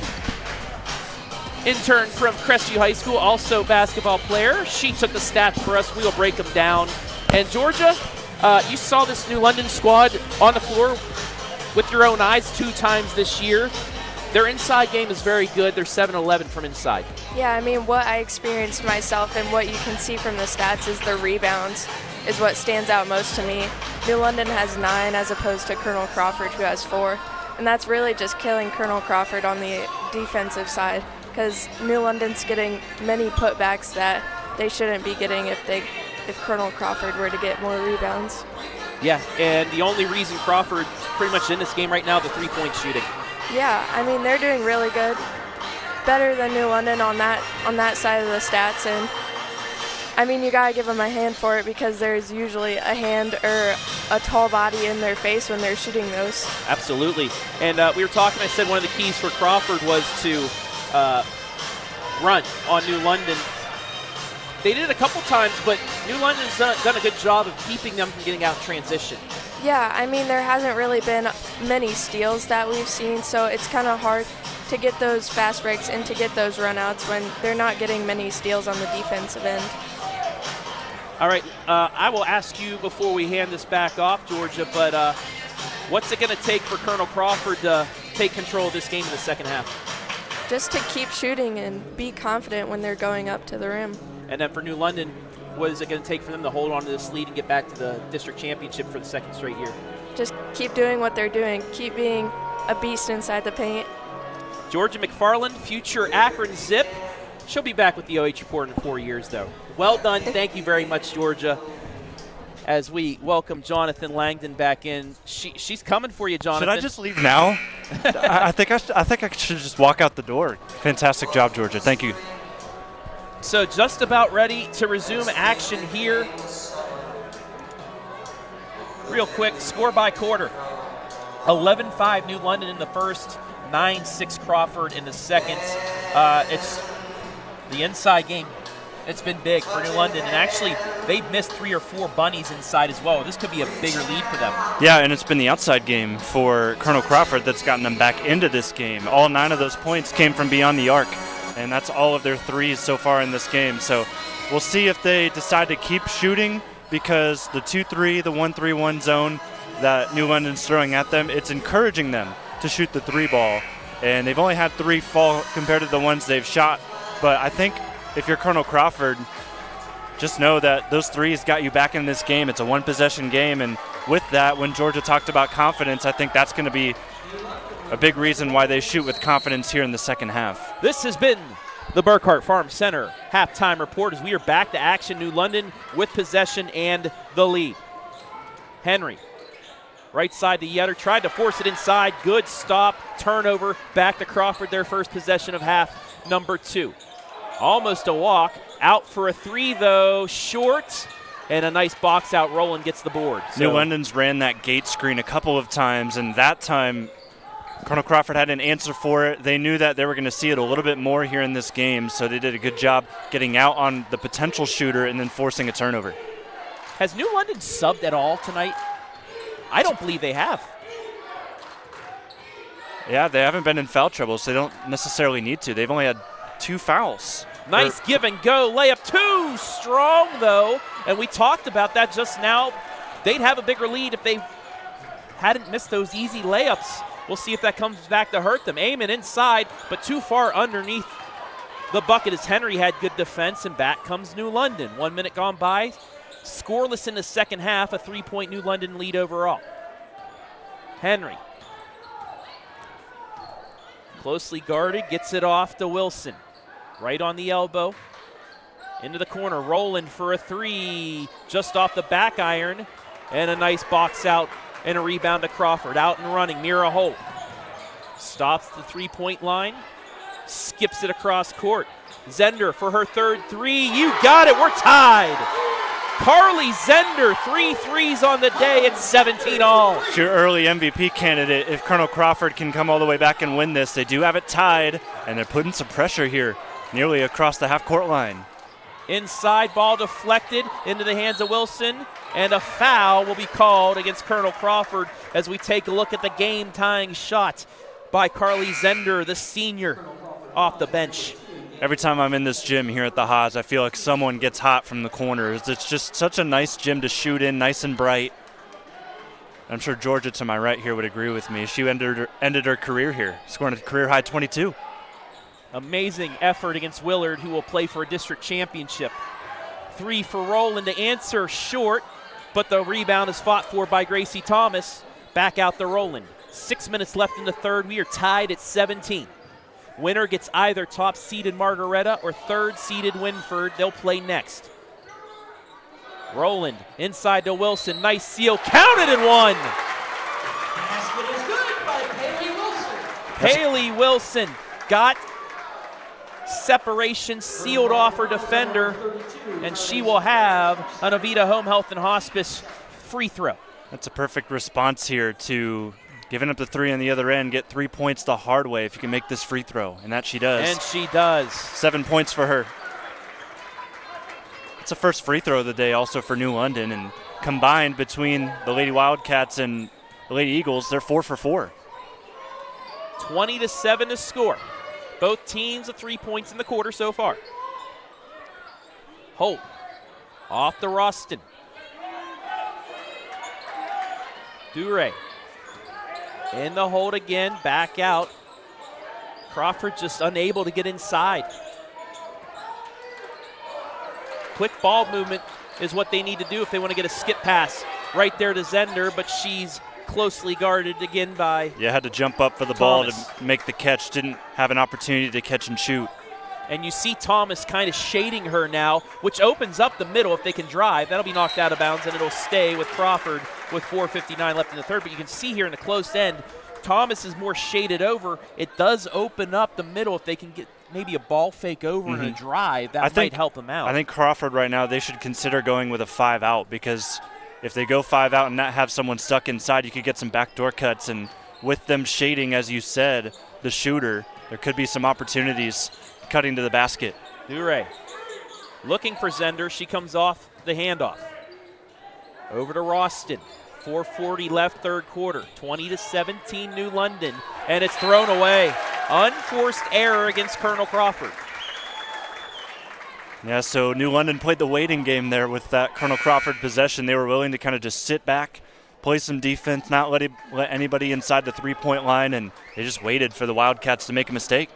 intern from Crestview High School, also basketball player. She took the stats for us. We'll break them down. And Georgia, you saw this New London squad on the floor with your own eyes 2 times this year. Their inside game is very good. They're 7-11 from inside. Yeah, I mean, what I experienced myself and what you can see from the stats is the rebounds is what stands out most to me. New London has 9 as opposed to Colonel Crawford, who has 4. And that's really just killing Colonel Crawford on the defensive side, because New London's getting many putbacks that they shouldn't be getting if Colonel Crawford were to get more rebounds. Yeah, and the only reason Crawford's pretty much in this game right now, the 3-point shooting. Yeah, I mean, they're doing really good. Better than New London on that side of the stats. And, I mean, you got to give them a hand for it, because there's usually a hand or a tall body in their face when they're shooting those. Absolutely. And we were talking, I said one of the keys for Crawford was to run on New London. They did it a couple times, but New London's done a good job of keeping them from getting out in transition. Yeah, I mean, there hasn't really been many steals that we've seen, so it's kind of hard to get those fast breaks and to get those runouts when they're not getting many steals on the defensive end. All right, I will ask you before we hand this back off, Georgia, but what's it going to take for Colonel Crawford to take control of this game in the second half? Just to keep shooting and be confident when they're going up to the rim. And then for New London, what is it going to take for them to hold on to this lead and get back to the district championship for the 2nd straight year? Just keep doing what they're doing. Keep being a beast inside the paint. Georgia McFarland, future Akron Zip. She'll be back with the OH Report in 4 years, though. Well done. Thank you very much, Georgia. As we welcome Jonathan Langdon back in. She's coming for you, Jonathan. Should I just leave now? I think I should just walk out the door. Fantastic job, Georgia. Thank you. So just about ready to resume action here. Real quick, score by quarter. 11-5 New London in the first, 9-6 Crawford in the second. It's the inside game. It's been big for New London, and actually they've missed 3 or 4 bunnies inside as well. This could be a bigger lead for them. Yeah, and it's been the outside game for Colonel Crawford that's gotten them back into this game. All 9 of those points came from beyond the arc, and that's all of their threes so far in this game. So we'll see if they decide to keep shooting, because the 2-3, the 1-3-1 zone that New London's throwing at them, it's encouraging them to shoot the 3 ball. And they've only had 3 fall compared to the ones they've shot. But I think if you're Colonel Crawford, just know that those 3s got you back in this game. It's a 1-possession game, and with that, when Georgia talked about confidence, I think that's going to be a big reason why they shoot with confidence here in the second half. This has been the Burkhart Farm Center halftime report as we are back to action. New London with possession and the lead. Henry, right side to Yetter, tried to force it inside. Good stop, turnover, back to Crawford, their first possession of half number 2. Almost a walk, out for a 3 though, short, and a nice box out. Rowland gets the board. New London's ran that gate screen a couple of times, and that time Colonel Crawford had an answer for it. They knew that they were going to see it a little bit more here in this game, so they did a good job getting out on the potential shooter and then forcing a turnover. Has New London subbed at all tonight? I don't believe they have. Yeah, they haven't been in foul trouble, so they don't necessarily need to. They've only had 2 fouls. Nice give and go layup. Too strong, though, and we talked about that just now. They'd have a bigger lead if they hadn't missed those easy layups. We'll see if that comes back to hurt them. Aiming inside, but too far underneath the bucket as Henry had good defense, and back comes New London. 1 minute gone by. Scoreless in the second half, a 3-point New London lead overall. Henry. Closely guarded, gets it off to Wilson. Right on the elbow. Into the corner, Rowland for a 3. Just off the back iron. And a nice box out and a rebound to Crawford. Out and running, Mira Holt. Stops the 3-point line. Skips it across court. Zender for her third 3. You got it, we're tied. Carly Zender, 3 threes on the day. It's 17 all. It's your early MVP candidate. If Colonel Crawford can come all the way back and win this, they do have it tied, and they're putting some pressure here nearly across the half-court line. Inside, ball deflected into the hands of Wilson, and a foul will be called against Colonel Crawford as we take a look at the game-tying shot by Carly Zender, the senior, off the bench. Every time I'm in this gym here at the Haas, I feel like someone gets hot from the corners. It's just such a nice gym to shoot in, nice and bright. I'm sure Georgia to my right here would agree with me. She ended her career here, scoring a career-high 22. Amazing effort against Willard, who will play for a district championship. 3 for Rowland to answer, short, but the rebound is fought for by Gracie Thomas. Back out to Rowland. 6 minutes left in the third. We are tied at 17. Winner gets either top-seeded Margaretta or third-seeded Winford. They'll play next. Rowland inside to Wilson. Nice seal. Counted and one. Basket is good by Pailee Wilson. Pailee Wilson got separation, sealed off her defender, and she will have an Avita Home Health and Hospice free throw. That's a perfect response here to giving up the 3 on the other end, get 3 points the hard way if you can make this free throw, and that she does. And she does. 7 points for her. It's the first free throw of the day also for New London, and combined between the Lady Wildcats and the Lady Eagles, they're 4 for 4. 20-7 to score. Both teams with 3 points in the quarter so far. Holt off the Roston. Duray in the hold again, back out. Crawford just unable to get inside. Quick ball movement is what they need to do if they want to get a skip pass right there to Zender, but she's closely guarded again by had to jump up for the Thomas. ball to make the catch. Didn't have an opportunity to catch and shoot. And you see Thomas kind of shading her now, which opens up the middle if they can drive. That'll be knocked out of bounds, and it'll stay with Crawford with 4:59 left in the third. But you can see here in the close end, Thomas is more shaded over. It does open up the middle if they can get maybe a ball fake over and a drive. That might help them out. I think Crawford right now, they should consider going with a 5 out, because if they go 5 out and not have someone stuck inside, you could get some backdoor cuts. And with them shading, as you said, the shooter, there could be some opportunities cutting to the basket. Duray Looking for Zender. She comes off the handoff. Over to Ralston. 4:40 left, third quarter. 20-17 New London, and it's thrown away. Unforced error against Colonel Crawford. Yeah, so New London played the waiting game there with that Colonel Crawford possession. They were willing to kind of just sit back, play some defense, not let anybody inside the three-point line, and they just waited for the Wildcats to make a mistake.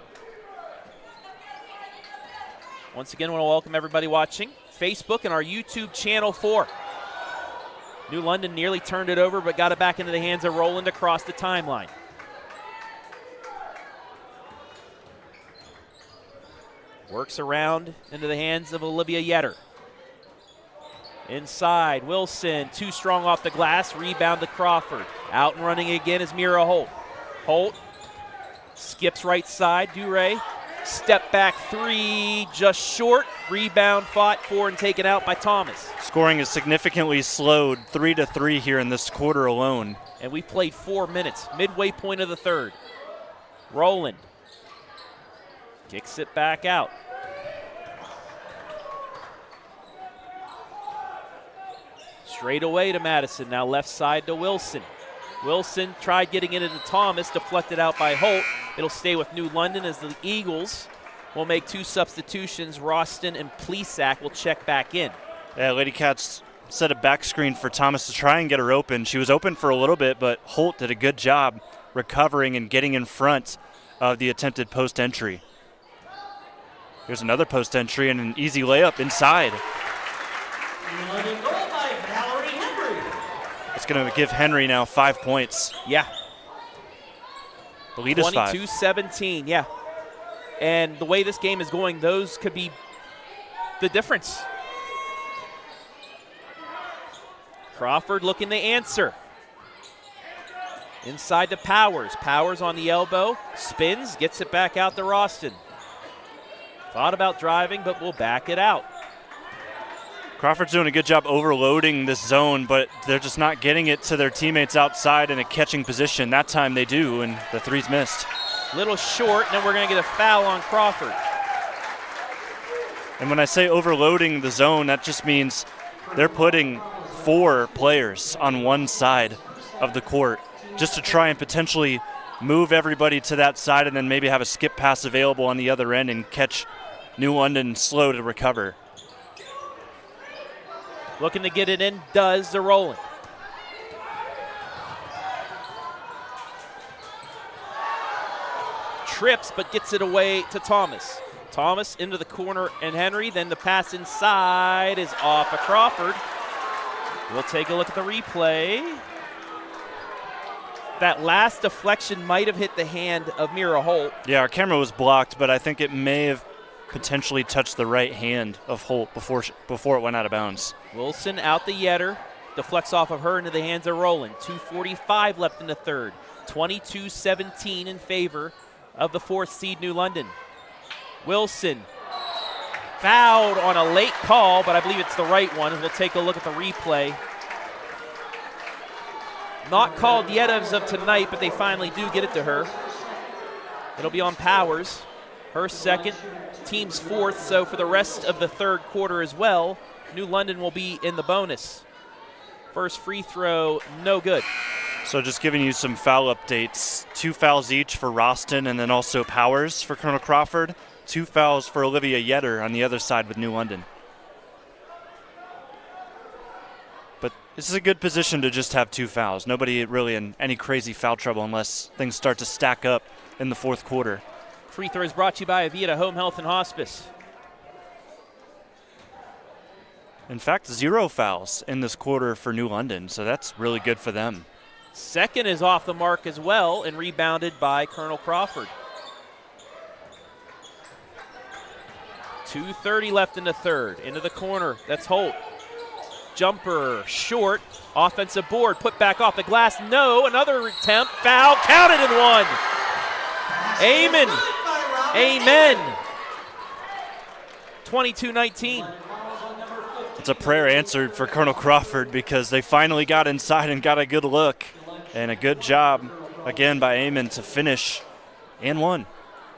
Once again, I want to welcome everybody watching Facebook and our YouTube channel 4. New London nearly turned it over, but got it back into the hands of Rowland across the timeline. Works around into the hands of Olivia Yetter. Inside, Wilson, too strong off the glass, rebound to Crawford. Out and running again is Mira Holt. Holt skips right side, Duray. Step back three, just short. Rebound fought for and taken out by Thomas. Scoring is significantly slowed, 3-3 here in this quarter alone. And we played 4 minutes, midway point of the third. Rowland kicks it back out. Straight away to Madison, now left side to Wilson. Wilson tried getting it into Thomas, deflected out by Holt. It'll stay with New London as the Eagles will make 2 substitutions. Ralston and Plesac will check back in. Yeah, Lady Cats set a back screen for Thomas to try and get her open. She was open for a little bit, but Holt did a good job recovering and getting in front of the attempted post entry. Here's another post entry and an easy layup inside. It's going to give Henry now 5 points. Yeah. The lead is 5. 22-17, yeah. And the way this game is going, those could be the difference. Crawford looking to answer. Inside to Powers. Powers on the elbow, spins, gets it back out to Ralston. Thought about driving, but will back it out. Crawford's doing a good job overloading this zone, but they're just not getting it to their teammates outside in a catching position. That time they do, and the three's missed. Little short, and then we're going to get a foul on Crawford. And when I say overloading the zone, that just means they're putting 4 players on one side of the court just to try and potentially move everybody to that side and then maybe have a skip pass available on the other end and catch New London slow to recover. Looking to get it in, does the Rowland. Trips, but gets it away to Thomas. Thomas into the corner and Henry, then the pass inside is off of Crawford. We'll take a look at the replay. That last deflection might have hit the hand of Mira Holt. Yeah, our camera was blocked, but I think it may have potentially touched the right hand of Holt before it went out of bounds. Wilson out the Yetter, deflects off of her into the hands of Rowland. 2:45 left in the third. 22-17 in favor of the 4th seed New London. Wilson fouled on a late call, but I believe it's the right one. We'll take a look at the replay. Not called yet as of tonight, but they finally do get it to her. It'll be on Powers. Her second, team's 4th, so for the rest of the third quarter as well, New London will be in the bonus. First free throw, no good. So just giving you some foul updates. 2 fouls each for Ralston and then also Powers for Colonel Crawford. 2 fouls for Olivia Yetter on the other side with New London. But this is a good position to just have 2 fouls. Nobody really in any crazy foul trouble unless things start to stack up in the 4th quarter. Free throw is brought to you by Avita, Home Health and Hospice. In fact, 0 fouls in this quarter for New London, so that's really good for them. Second is off the mark as well and rebounded by Colonel Crawford. 2:30 left in the third. Into the corner, that's Holt. Jumper, short, offensive board, put back off the glass. No, another attempt, foul, counted and 1. Amen. Amen. 22-19. It's a prayer answered for Colonel Crawford because they finally got inside and got a good look. And a good job, again, by Eamon to finish and 1.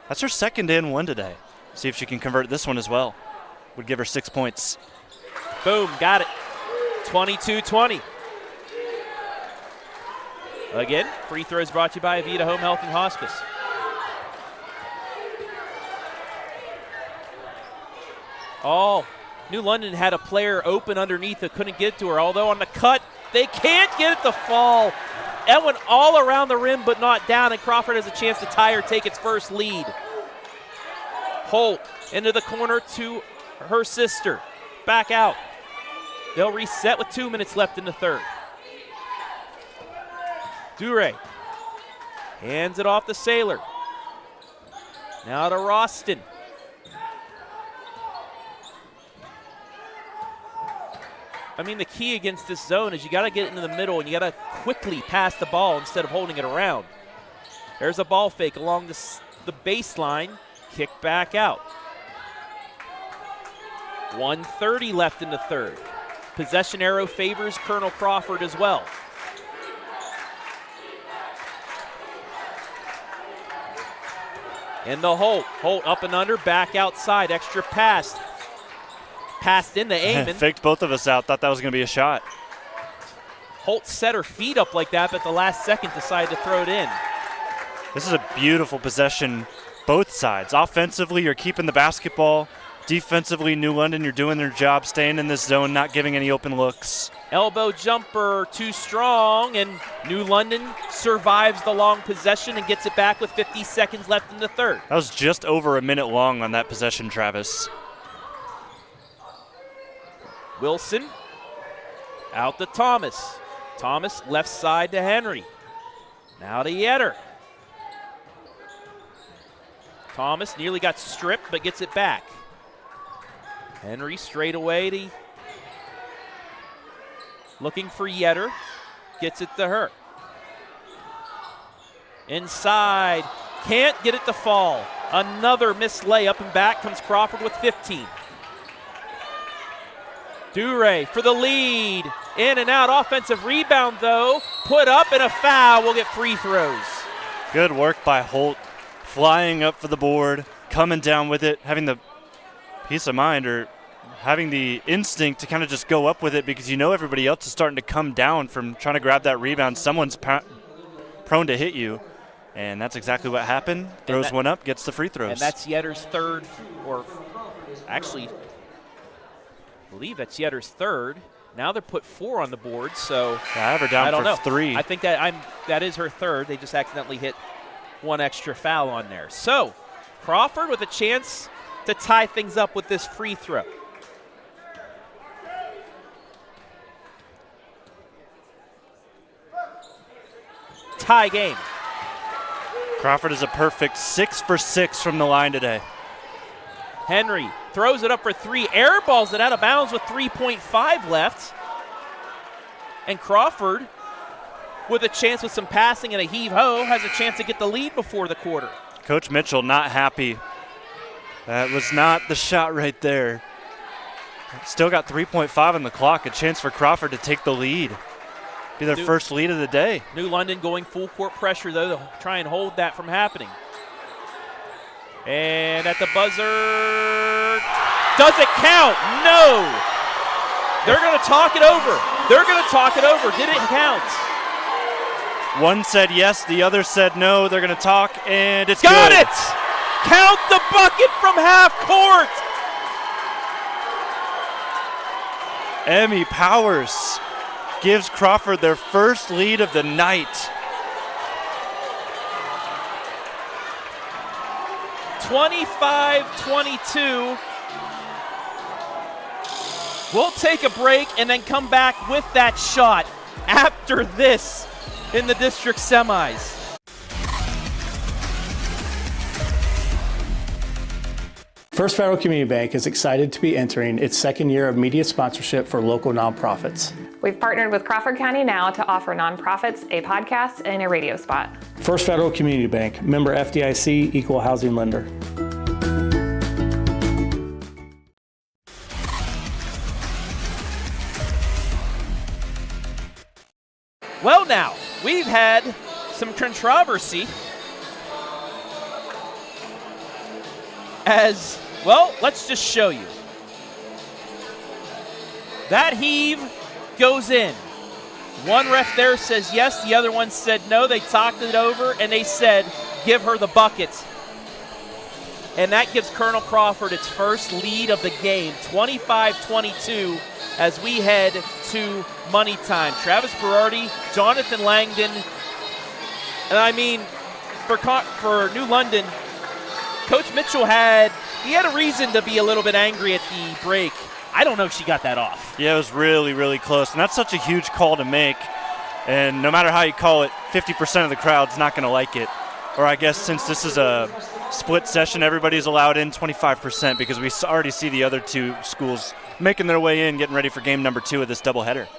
That's her second and 1 today. See if she can convert this one as well. would give her 6 points. Boom, got it. 22-20. Again, free throws brought to you by Avita Home Health and Hospice. Oh, New London had a player open underneath that couldn't get to her, although on the cut, they can't get it to fall. That went all around the rim but not down, and Crawford has a chance to tie or take its first lead. Holt into the corner to her sister. Back out. They'll reset with 2 minutes left in the third. Dure hands it off to Saylor. Now to Roston. I mean, the key against this zone is you got to get into the middle and you got to quickly pass the ball instead of holding it around. There's a ball fake along the baseline. Kick back out. 1:30 left in the third. Possession arrow favors Colonel Crawford as well. And the Holt up and under, back outside, extra pass. Passed into Amon. Faked both of us out, thought that was going to be a shot. Holt set her feet up like that, but at the last second decided to throw it in. This is a beautiful possession, both sides. Offensively, you're keeping the basketball. Defensively, New London, you're doing their job, staying in this zone, not giving any open looks. Elbow jumper too strong, and New London survives the long possession and gets it back with 50 seconds left in the third. That was just over a minute long on that possession, Travis. Wilson out to Thomas. Thomas left side to Henry. Now to Yetter. Thomas nearly got stripped but gets it back. Henry straight away to looking for Yetter. Gets it to her. Inside. Can't get it to fall. Another missed layup, and back comes Crawford with 15. Dure for the lead. In and out. Offensive rebound, though. Put up, and a foul. We'll get free throws. Good work by Holt. Flying up for the board, coming down with it, having the peace of mind or having the instinct to kind of just go up with it because you know everybody else is starting to come down from trying to grab that rebound. Someone's prone to hit you, and that's exactly what happened. Throws one up, gets the free throws. And that's Yetter's third, or actually, I believe that's Yetter's third. Now they're put 4 on the board, so I have her down for 3. I think that is her third. They just accidentally hit one extra foul on there. So Crawford with a chance to tie things up with this free throw. Tie game. Crawford is a perfect 6 for 6 from the line today. Henry throws it up for 3, airballs it out of bounds with 3.5 left. And Crawford, with a chance with some passing and a heave-ho, has a chance to get the lead before the quarter. Coach Mitchell not happy. That was not the shot right there. Still got 3.5 on the clock, a chance for Crawford to take the lead. Be their first lead of the day. New London going full court pressure, though, to try and hold that from happening. And at the buzzer, does it count? No. They're going to talk it over. Did it count? One said yes, the other said no. They're going to talk, and it's Got good. it! Count the bucket from half court. Emmy Powers gives Crawford their first lead of the night. 25-22. We'll take a break and then come back with that shot after this in the district semis. First Federal Community Bank is excited to be entering its second year of media sponsorship for local nonprofits. We've partnered with Crawford County Now to offer nonprofits a podcast and a radio spot. First Federal Community Bank, member FDIC, equal housing lender. Well, now, we've had some controversy as, well, let's just show you. That heave goes in. One ref there says yes, the other one said no. They talked it over, and they said, give her the bucket. And that gives Colonel Crawford its first lead of the game, 25-22, as we head to money time. Travis Berardi, Jonathan Langdon, and I mean, for New London, Coach Mitchell had a reason to be a little bit angry at the break. I don't know if she got that off. Yeah, it was really, really close, and that's such a huge call to make. And no matter how you call it, 50% of the crowd's not going to like it. Or I guess since this is a split session, everybody's allowed in 25% because we already see the other two schools making their way in, getting ready for game number 2 of this doubleheader.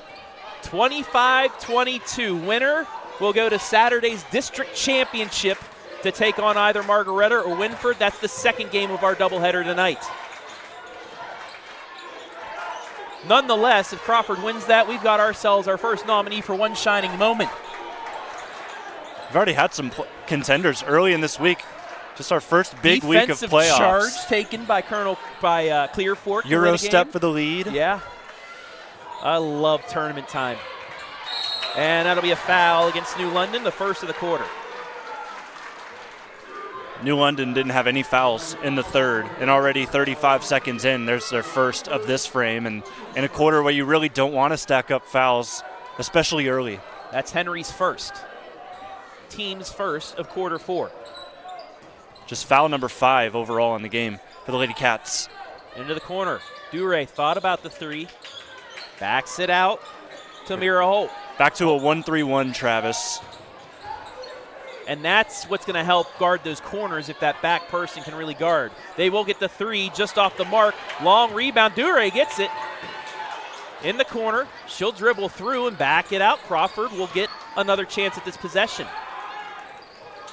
25-22. Winner will go to Saturday's district championship to take on either Margaretta or Winford. That's the second game of our doubleheader tonight. Nonetheless, if Crawford wins that, we've got ourselves our first nominee for One Shining Moment. We've already had some contenders early in this week. Just our first big week of Defensive playoffs. charge taken by Clear Fork. Euro step for the lead. Yeah. I love tournament time. And that'll be a foul against New London, the first of the quarter. New London didn't have any fouls in the third, and already 35 seconds in, there's their first of this frame, and in a quarter where you really don't want to stack up fouls, especially early. That's Henry's first. Team's first of quarter 4. Just foul number 5 overall in the game for the Lady Cats. Into the corner. Dure thought about the 3. Backs it out to Mira Holt. Back to a 1-3-1, Travis. And that's what's going to help guard those corners if that back person can really guard. They will get the 3 just off the mark. Long rebound. Dure gets it in the corner. She'll dribble through and back it out. Crawford will get another chance at this possession.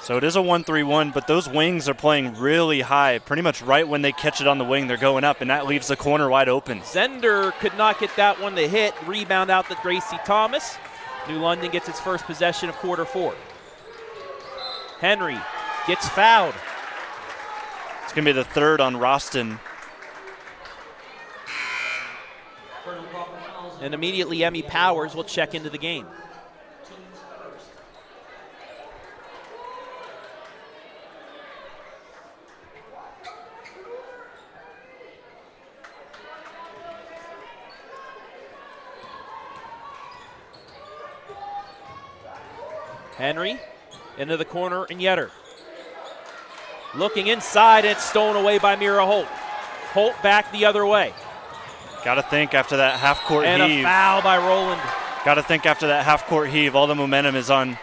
So it is a 1-3-1, but those wings are playing really high. Pretty much right when they catch it on the wing, they're going up, and that leaves the corner wide open. Zender could not get that one to hit. Rebound out to Gracie Thomas. New London gets its first possession of quarter 4. Henry gets fouled. It's going to be the third on Roston. And immediately Emmy Powers will check into the game. Henry into the corner, and Yetter. Looking inside, and it's stolen away by Mira Holt. Holt back the other way. Got to think after that half-court heave. And a foul by Rowland. Got to think after that half-court heave, all the momentum is on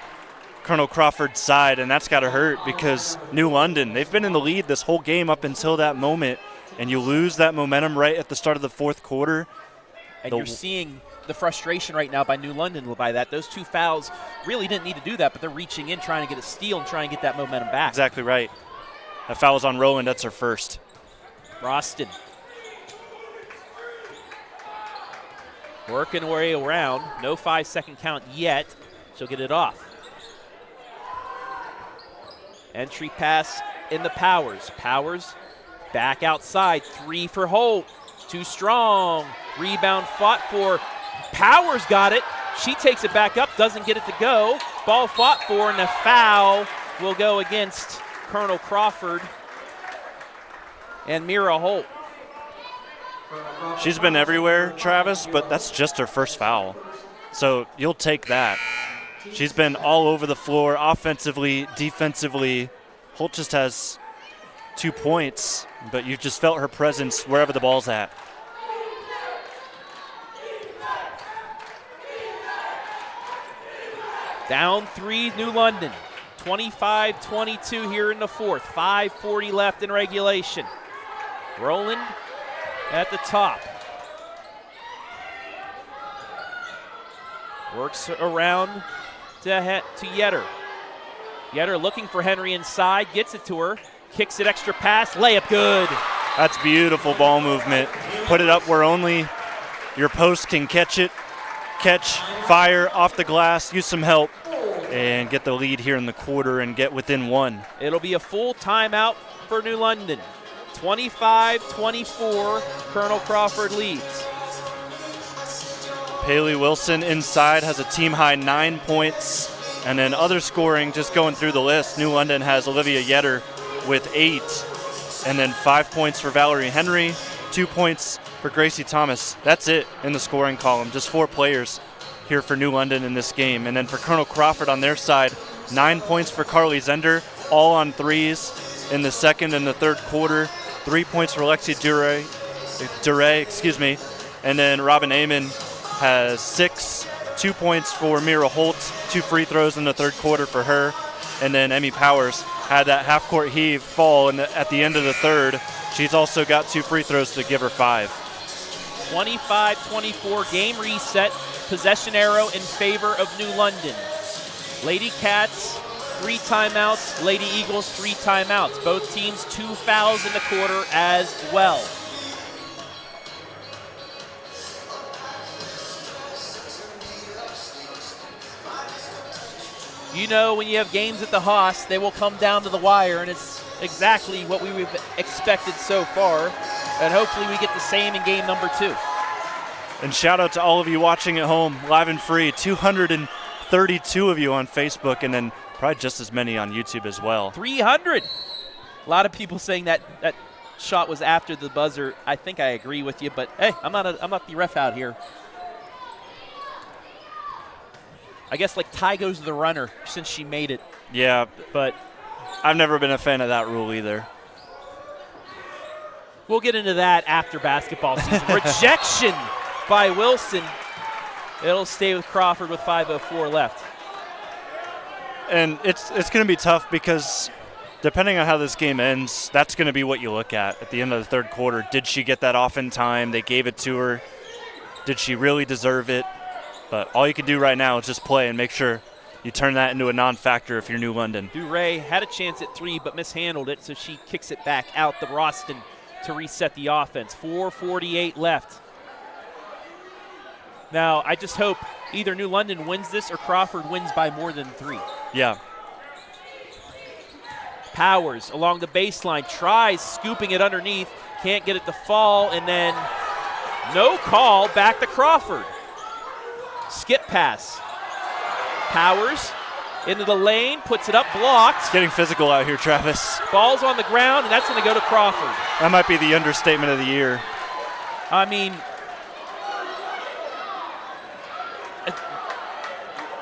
Colonel Crawford's side, and that's got to hurt because New London, they've been in the lead this whole game up until that moment, and you lose that momentum right at the start of the fourth quarter. And you're seeing the frustration right now by New London by that. Those 2 fouls really didn't need to do that, but they're reaching in, trying to get a steal and trying to get that momentum back. Exactly right. That foul is on Rowland. That's her first. Roston working her way around. No 5-second count yet. She'll get it off. Entry pass in the Powers. Powers back outside. 3 for Holt. Too strong. Rebound fought for. Powers got it. She takes it back up, doesn't get it to go. Ball fought for, and the foul will go against Colonel Crawford and Mira Holt. She's been everywhere, Travis, but that's just her first foul. So you'll take that. She's been all over the floor, offensively, defensively. Holt just has 2 points, but you just felt her presence wherever the ball's at. Down 3, New London. 25-22 here in the fourth. 5:40 left in regulation. Rowland at the top. Works around to Yetter. Yetter looking for Henry inside, gets it to her, kicks it extra pass, layup good. That's beautiful ball movement. Put it up where only your post can catch it. Catch, fire off the glass, use some help, and get the lead here in the quarter and get within 1. It'll be a full timeout for New London. 25-24, Colonel Crawford leads. Pailee Wilson inside has a team-high 9 points. And then other scoring, just going through the list, New London has Olivia Yetter with 8. And then 5 points for Valerie Henry, 2 points for Gracie Thomas. That's it in the scoring column. Just 4 players here for New London in this game. And then for Colonel Crawford on their side, 9 points for Carly Zender, all on threes in the second and the third quarter. 3 points for Lexi Duray, and then Robin Amon has 6, 2 points for Mira Holt, 2 free throws in the third quarter for her, and then Emmy Powers had that half-court heave fall at the end of the third. She's also got 2 free throws to give her 5. 25-24 game reset, possession arrow in favor of New London. Lady Cats, 3 timeouts. Lady Eagles, 3 timeouts. Both teams 2 fouls in the quarter as well. You know, when you have games at the Haas, they will come down to the wire, and it's exactly what we've expected so far. And hopefully we get the same in game number 2. And shout out to all of you watching at home, live and free. 232 of you on Facebook, and then probably just as many on YouTube as well. 300. A lot of people saying that shot was after the buzzer. I think I agree with you, but hey, I'm not the ref out here. I guess like tie goes to the runner since she made it. Yeah, but I've never been a fan of that rule either. We'll get into that after basketball season. Rejection by Wilson. It'll stay with Crawford with 5:04 left. And it's going to be tough because depending on how this game ends, that's going to be what you look at the end of the third quarter. Did she get that off in time? They gave it to her. Did she really deserve it? But all you can do right now is just play and make sure you turn that into a non-factor if you're New London. Duray had a chance at 3 but mishandled it, so she kicks it back out to Roston to reset the offense. 4:48 left. Now, I just hope either New London wins this or Crawford wins by more than 3. Yeah. Powers along the baseline, tries scooping it underneath, can't get it to fall, and then no call, back to Crawford. Skip pass. Powers into the lane, puts it up, blocked. It's getting physical out here, Travis. Ball's on the ground, and that's going to go to Crawford. That might be the understatement of the year. I mean,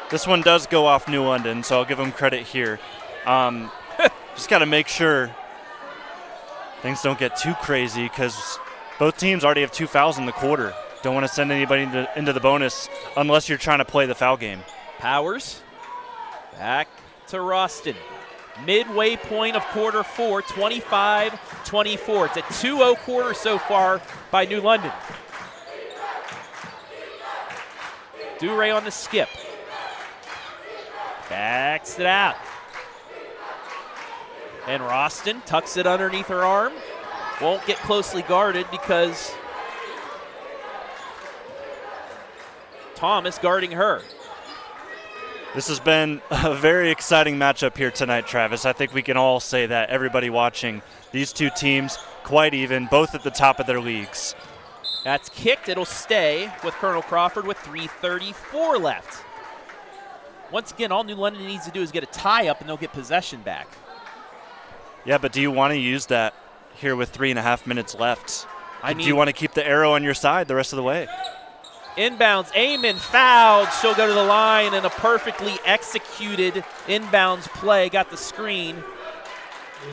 this one does go off New London, so I'll give them credit here. Just got to make sure things don't get too crazy because both teams already have 2 fouls in the quarter. Don't want to send anybody into the bonus unless you're trying to play the foul game. Powers back to Roston. Midway point of quarter 4, 25-24. It's a 2-0 quarter so far by New London. Duray on the skip. Backs it out. And Roston tucks it underneath her arm. Won't get closely guarded because Thomas guarding her. This has been a very exciting matchup here tonight, Travis. I think we can all say that, everybody watching. These two teams, quite even, both at the top of their leagues. That's kicked. It'll stay with Colonel Crawford with 3:34 left. Once again, all New London needs to do is get a tie up and they'll get possession back. Yeah, but do you want to use that here with 3.5 minutes left? Do you want to keep the arrow on your side the rest of the way? Inbounds, Amon fouled. She'll go to the line, and a perfectly executed inbounds play got the screen,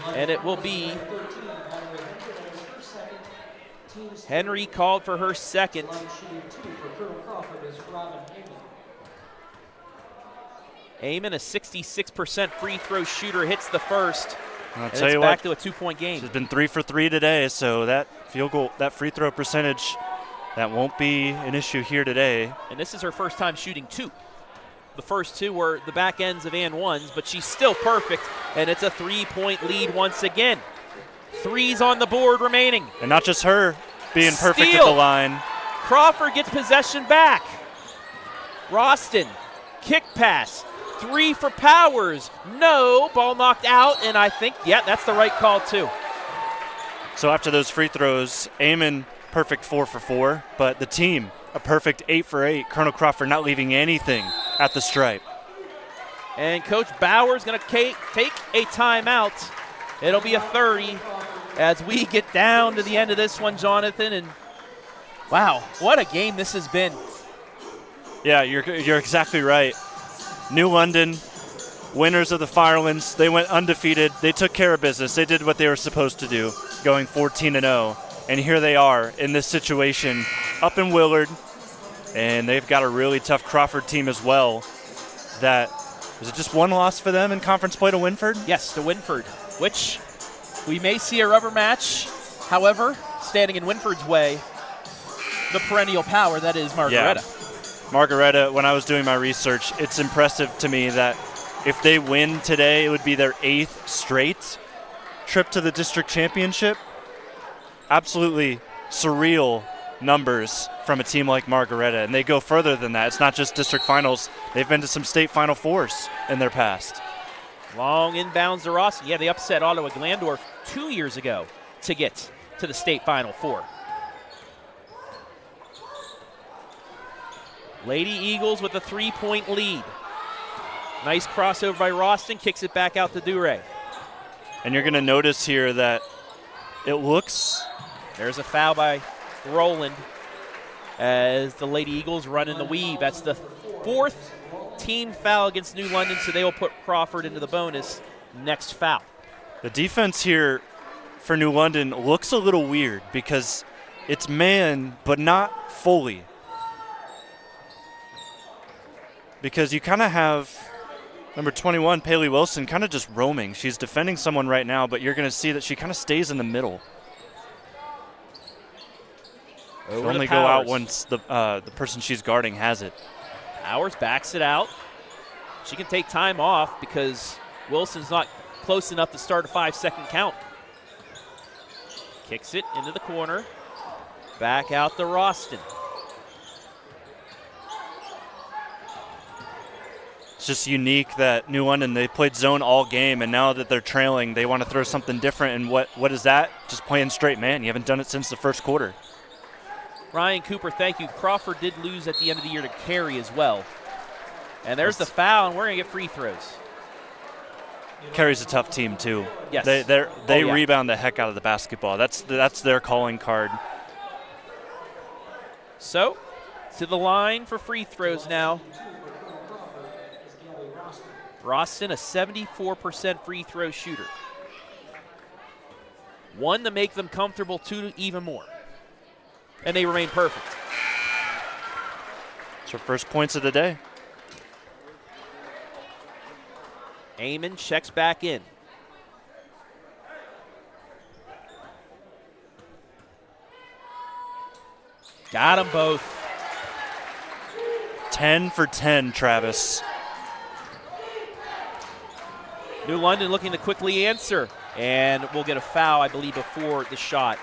and it will be Henry called for her second. Amon, a 66% free throw shooter, hits the first. I'll and tell it's you back what, to a 2-point game. She's been 3 for 3 today, so that field goal, that free throw percentage, that won't be an issue here today. And this is her first time shooting 2. The first 2 were the back ends of and ones, but she's still perfect, and it's a 3-point lead once again. 3s on the board remaining. And not just her being perfect Steal. at the line. Crawford gets possession back. Roston, kick pass. 3 for Powers. No, ball knocked out, and I think, yeah, that's the right call too. So after those free throws, Amon perfect 4 for 4, but the team a perfect 8 for 8. Colonel Crawford not leaving anything at the stripe. And Coach Bauer's going to take a timeout. It'll be a 30 as we get down to the end of this one, Jonathan. And wow, what a game this has been. Yeah, you're exactly right. New London, winners of the Firelands. They went undefeated. They took care of business. They did what they were supposed to do, going 14-0. And here they are in this situation up in Willard. And they've got a really tough Crawford team as well. Was it just one loss for them in conference play to Winford? Yes, to Winford, which we may see a rubber match. However, standing in Winford's way, the perennial power that is Margaretta. Yeah. Margaretta, when I was doing my research, it's impressive to me that if they win today, it would be their 8th straight trip to the district championship. Absolutely surreal numbers from a team like Margaretta, and they go further than that. It's not just district finals. They've been to some state Final Fours in their past. Long inbounds to Ross. Yeah, they upset Ottawa Glandorf 2 years ago to get to the state Final Four. Lady Eagles with a 3-point lead. Nice crossover by Roston, kicks it back out to Duray. And you're going to notice here that it looks... There's a foul by Roland as the Lady Eagles run in the weave. That's the 4th team foul against New London, so they will put Crawford into the bonus. Next foul. The defense here for New London looks a little weird because it's man, but not fully. Because you kind of have number 21, Pailee Wilson, kind of just roaming. She's defending someone right now, but you're going to see that she kind of stays in the middle. She'll only go out once the person she's guarding has it. Powers backs it out. She can take time off because Wilson's not close enough to start a 5-second count. Kicks it into the corner. Back out to Roston. It's just unique that New London, they played zone all game, and now that they're trailing, they want to throw something different. And what is that? Just playing straight man. You haven't done it since the first quarter. Ryan Cooper, thank you. Crawford did lose at the end of the year to Carey as well. And there's the foul, and we're going to get free throws. Carey's a tough team, too. Yes. They rebound the heck out of the basketball. That's their calling card. So, to the line for free throws now. Roston, a 74% free throw shooter. 1 to make them comfortable, 2 even more. And they remain perfect. It's her first points of the day. Amon checks back in. Got them both. 10 for 10, Travis. New London looking to quickly answer. And we'll get a foul, I believe, before the shot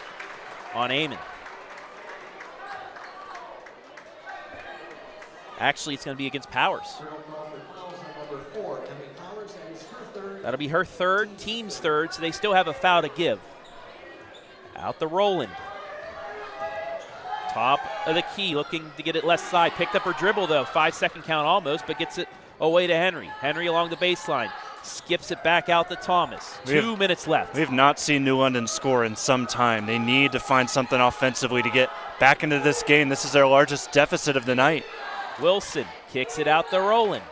on Amon. Actually, it's going to be against Powers. That'll be her third, team's third, so they still have a foul to give. Out to Roland. Top of the key, looking to get it left side. Picked up her dribble, though. 5-second count almost, but gets it away to Henry. Henry along the baseline. Skips it back out to Thomas. 2 minutes left. We have not seen New London score in some time. They need to find something offensively to get back into this game. This is their largest deficit of the night. Wilson kicks it out to Roland.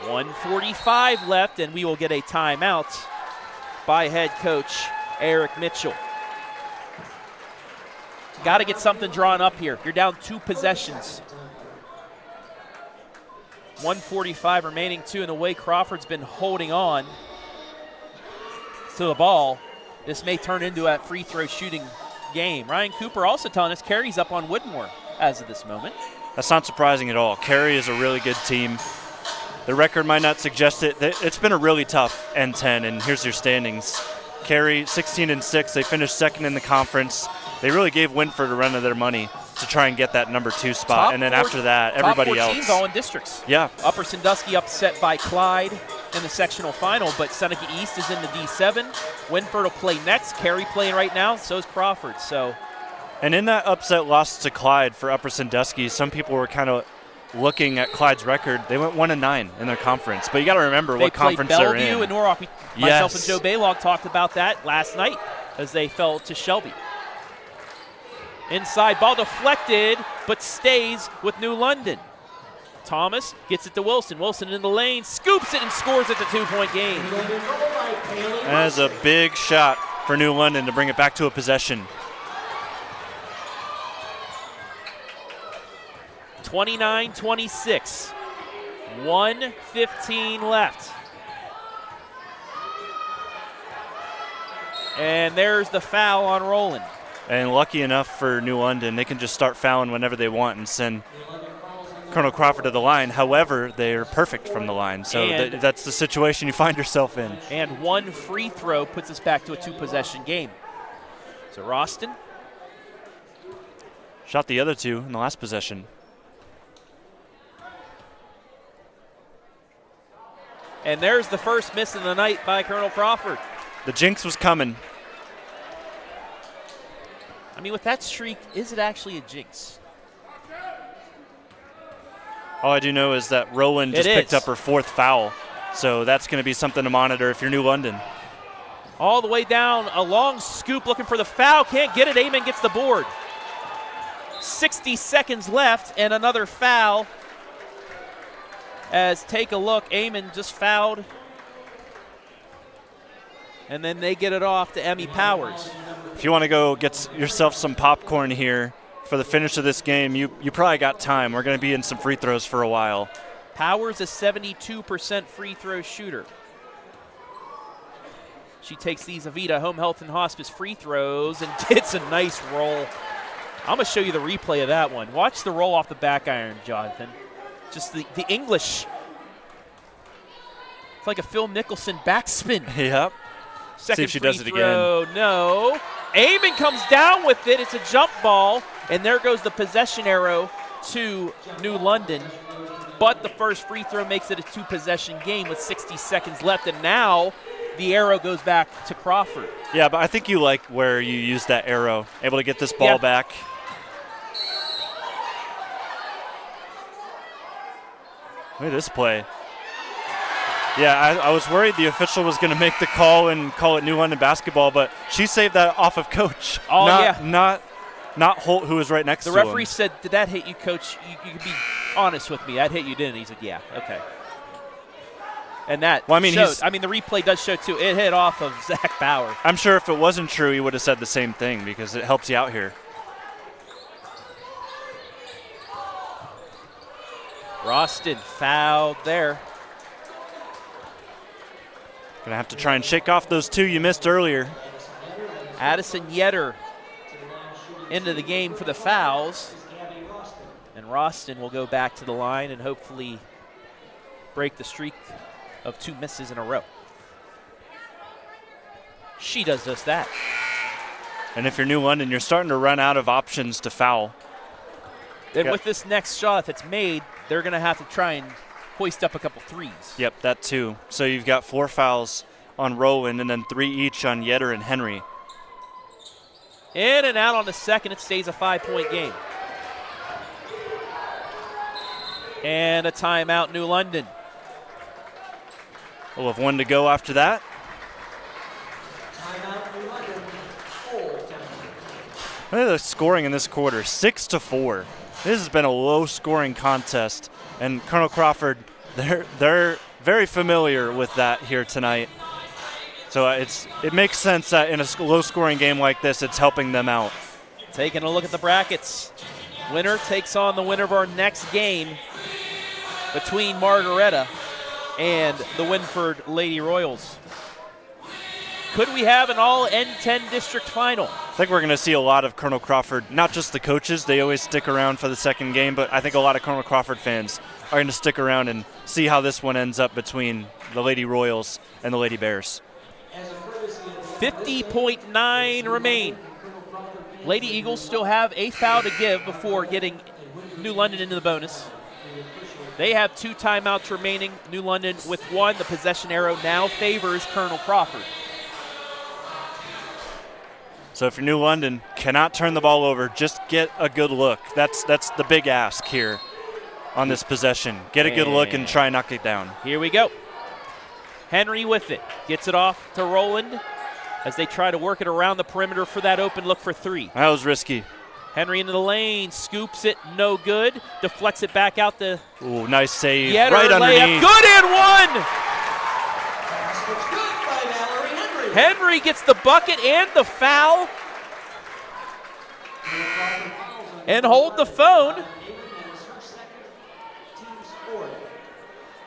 1:45 left, and we will get a timeout by head coach Eric Mitchell. Got to get something drawn up here. You're down 2 possessions. 1:45 remaining, 2 in the way Crawford's been holding on to the ball. This may turn into a free throw shooting game. Ryan Cooper also telling us Carey's up on Woodmore as of this moment. That's not surprising at all. Carey is a really good team. The record might not suggest it. It's been a really tough N10, and here's your standings. Carey 16-6. They finished second in the conference. They really gave Winford a run of their money to try and get that number 2 spot. Top and then 4, after that, everybody top 14 else. all in districts. Yeah. Upper Sandusky upset by Clyde in the sectional final, but Seneca East is in the D7. Winford will play next. Carey playing right now, so is Crawford. So And in that upset loss to Clyde for Upper Sandusky, some people were kind of looking at Clyde's record. They went 1-9 in their conference. But you got to remember what conference they're in. They played Bellevue and Norwalk. Myself and Joe Baylock talked about that last night as they fell to Shelby. Inside, ball deflected, but stays with New London. Thomas gets it to Wilson. Wilson in the lane, scoops it and scores it to 2-point game. That is a big shot for New London to bring it back to a possession. 29-26. 1:15 left. And there's the foul on Rowland. And lucky enough for New London, they can just start fouling whenever they want and send Colonel Crawford to the line. However, they're perfect from the line, so that's the situation you find yourself in. And one free throw puts us back to a 2-possession game. So Roston shot the other 2 in the last possession. And there's the first miss of the night by Colonel Crawford. The jinx was coming. I mean, with that streak, is it actually a jinx? All I do know is that Rowland just picked up her 4th foul, so that's going to be something to monitor if you're New London. All the way down, a long scoop looking for the foul. Can't get it. Amon gets the board. 60 seconds left and another foul. As take a look, Amon just fouled. And then they get it off to Emmy Powers. If you want to go get yourself some popcorn here for the finish of this game, you probably got time. We're going to be in some free throws for a while. Powers a 72% free throw shooter. She takes these Avita Home Health and Hospice free throws and gets a nice roll. I'm going to show you the replay of that one. Watch the roll off the back iron, Jonathan. Just the English. It's like a Phil Mickelson backspin. Yep. Second see if she free does it throw, again. No. Amon comes down with it. It's a jump ball. And there goes the possession arrow to New London. But the first free throw makes it a 2-possession game with 60 seconds left. And now the arrow goes back to Crawford. Yeah, but I think you like where you use that arrow. Able to get this ball back. Look at this play. Yeah, I was worried the official was going to make the call and call it New London basketball, but she saved that off of Coach. Oh, Not Holt, who was right next to him. The referee said, did that hit you, Coach? You can be honest with me. That hit you, didn't it? He said, yeah, okay. And that showed. The replay does show, too. It hit off of Zach Bauer. I'm sure if it wasn't true, he would have said the same thing because it helps you out here. Roston fouled there. Gonna have to try and shake off those 2 you missed earlier. Addison Yetter into the game for the fouls. And Roston will go back to the line and hopefully break the streak of 2 misses in a row. She does just that. And if you're New London, you're starting to run out of options to foul. And with this next shot, if it's made, they're going to have to try and hoist up a couple threes. Yep, that too. So you've got 4 fouls on Rowland and then 3 each on Yetter and Henry. In and out on the second, it stays a 5-point game. And a timeout, New London. We'll have 1 to go after that. Look at the scoring in this quarter, 6-4. This has been a low-scoring contest, and Colonel Crawford, they're very familiar with that here tonight. So it makes sense that in a low-scoring game like this, it's helping them out. Taking a look at the brackets. Winner takes on the winner of our next game between Margaretta and the Winford Lady Royals. Could we have an all N10 district final? I think we're going to see a lot of Colonel Crawford, not just the coaches. They always stick around for the second game, but I think a lot of Colonel Crawford fans are going to stick around and see how this one ends up between the Lady Royals and the Lady Bears. 50.9 remain. Lady Eagles still have a foul to give before getting New London into the bonus. They have 2 timeouts remaining. New London with 1. The possession arrow now favors Colonel Crawford. So if you're New London, cannot turn the ball over. Just get a good look. That's the big ask here on this possession. Get a good look and try and knock it down. Here we go. Henry with it. Gets it off to Rowland as they try to work it around the perimeter for that open look for three. That was risky. Henry into the lane, scoops it, no good. Deflects it back out the. Ooh, nice save. Yetter right underneath. Good and one! Henry gets the bucket and the foul. And hold the phone.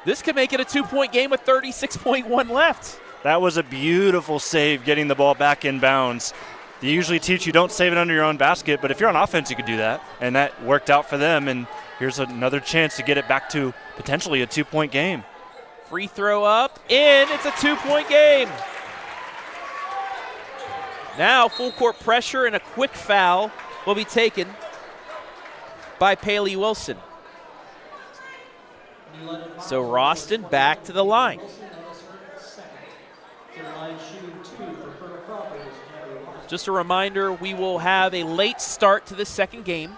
This could make it a 2-point game with 36.1 left. That was a beautiful save, getting the ball back in bounds. They usually teach you don't save it under your own basket, but if you're on offense, you could do that. And that worked out for them, and here's another chance to get it back to potentially a 2-point game. Free throw up, in. It's a 2-point game. Now full court pressure and a quick foul will be taken by Pailee Wilson. So Roston back to the line. Just a reminder, we will have a late start to this second game,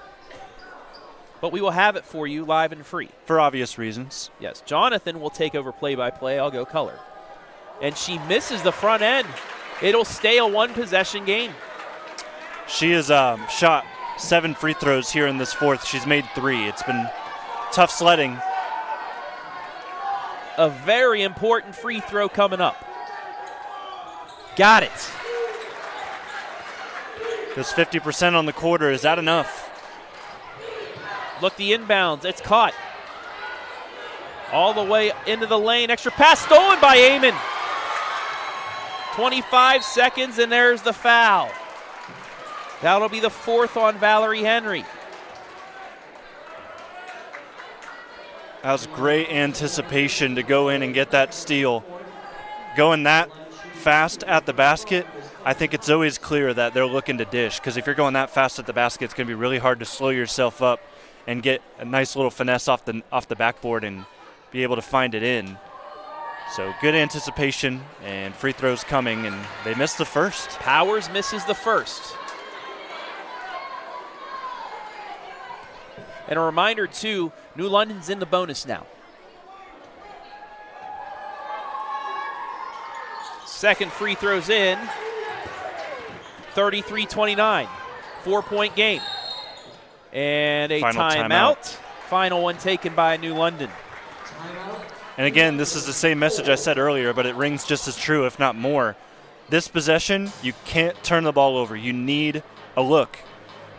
but we will have it for you live and free. For obvious reasons. Yes, Jonathan will take over play-by-play. I'll go color. And she misses the front end. It'll stay a one-possession game. She has shot 7 free throws here in this fourth. She's made 3. It's been tough sledding. A very important free throw coming up. Got it. This 50% on the quarter, is that enough? Look, the inbounds, it's caught. All the way into the lane, extra pass stolen by Amon. 25 seconds, and there's the foul. That'll be the 4th on Valerie Henry. That was great anticipation to go in and get that steal. Going that fast at the basket, I think it's always clear that they're looking to dish, because if you're going that fast at the basket, it's going to be really hard to slow yourself up and get a nice little finesse off the backboard and be able to find it in. So good anticipation and free throws coming, and they missed the first. Powers misses the first. And a reminder, too, New London's in the bonus now. Second free throws in. 33-29. 4-point game. And a timeout. Final one taken by New London. And again, this is the same message I said earlier, but it rings just as true, if not more. This possession, you can't turn the ball over. You need a look.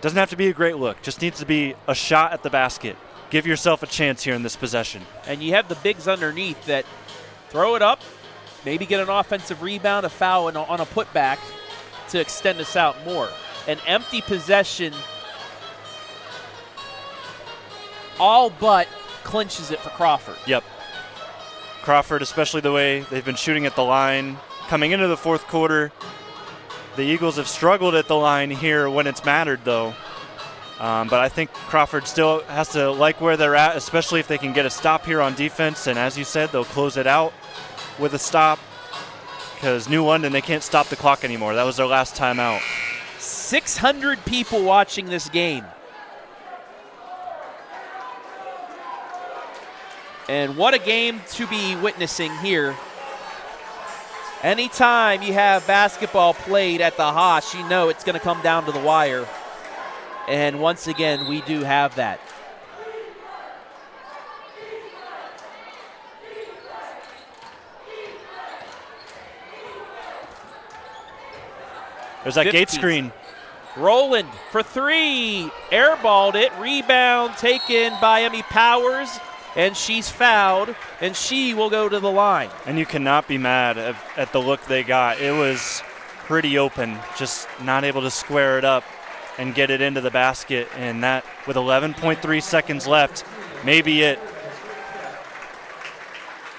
Doesn't have to be a great look. Just needs to be a shot at the basket. Give yourself a chance here in this possession. And you have the bigs underneath that throw it up, maybe get an offensive rebound, a foul on a putback to extend us out more. An empty possession all but clinches it for Crawford. Yep. Crawford, especially the way they've been shooting at the line. Coming into the fourth quarter, the Eagles have struggled at the line here when it's mattered, though. But I think Crawford still has to like where they're at, especially if they can get a stop here on defense. And as you said, they'll close it out with a stop, because New London, they can't stop the clock anymore. That was their last timeout. 600 people watching this game. And what a game to be witnessing here. Anytime you have basketball played at the Haas, you know it's going to come down to the wire. And once again, we do have that. There's that gate screen. Rowland for 3. Airballed it. Rebound taken by Emmy Powers. And she's fouled, and she will go to the line. And you cannot be mad at the look they got. It was pretty open, just not able to square it up and get it into the basket. And that, with 11.3 seconds left, may be it.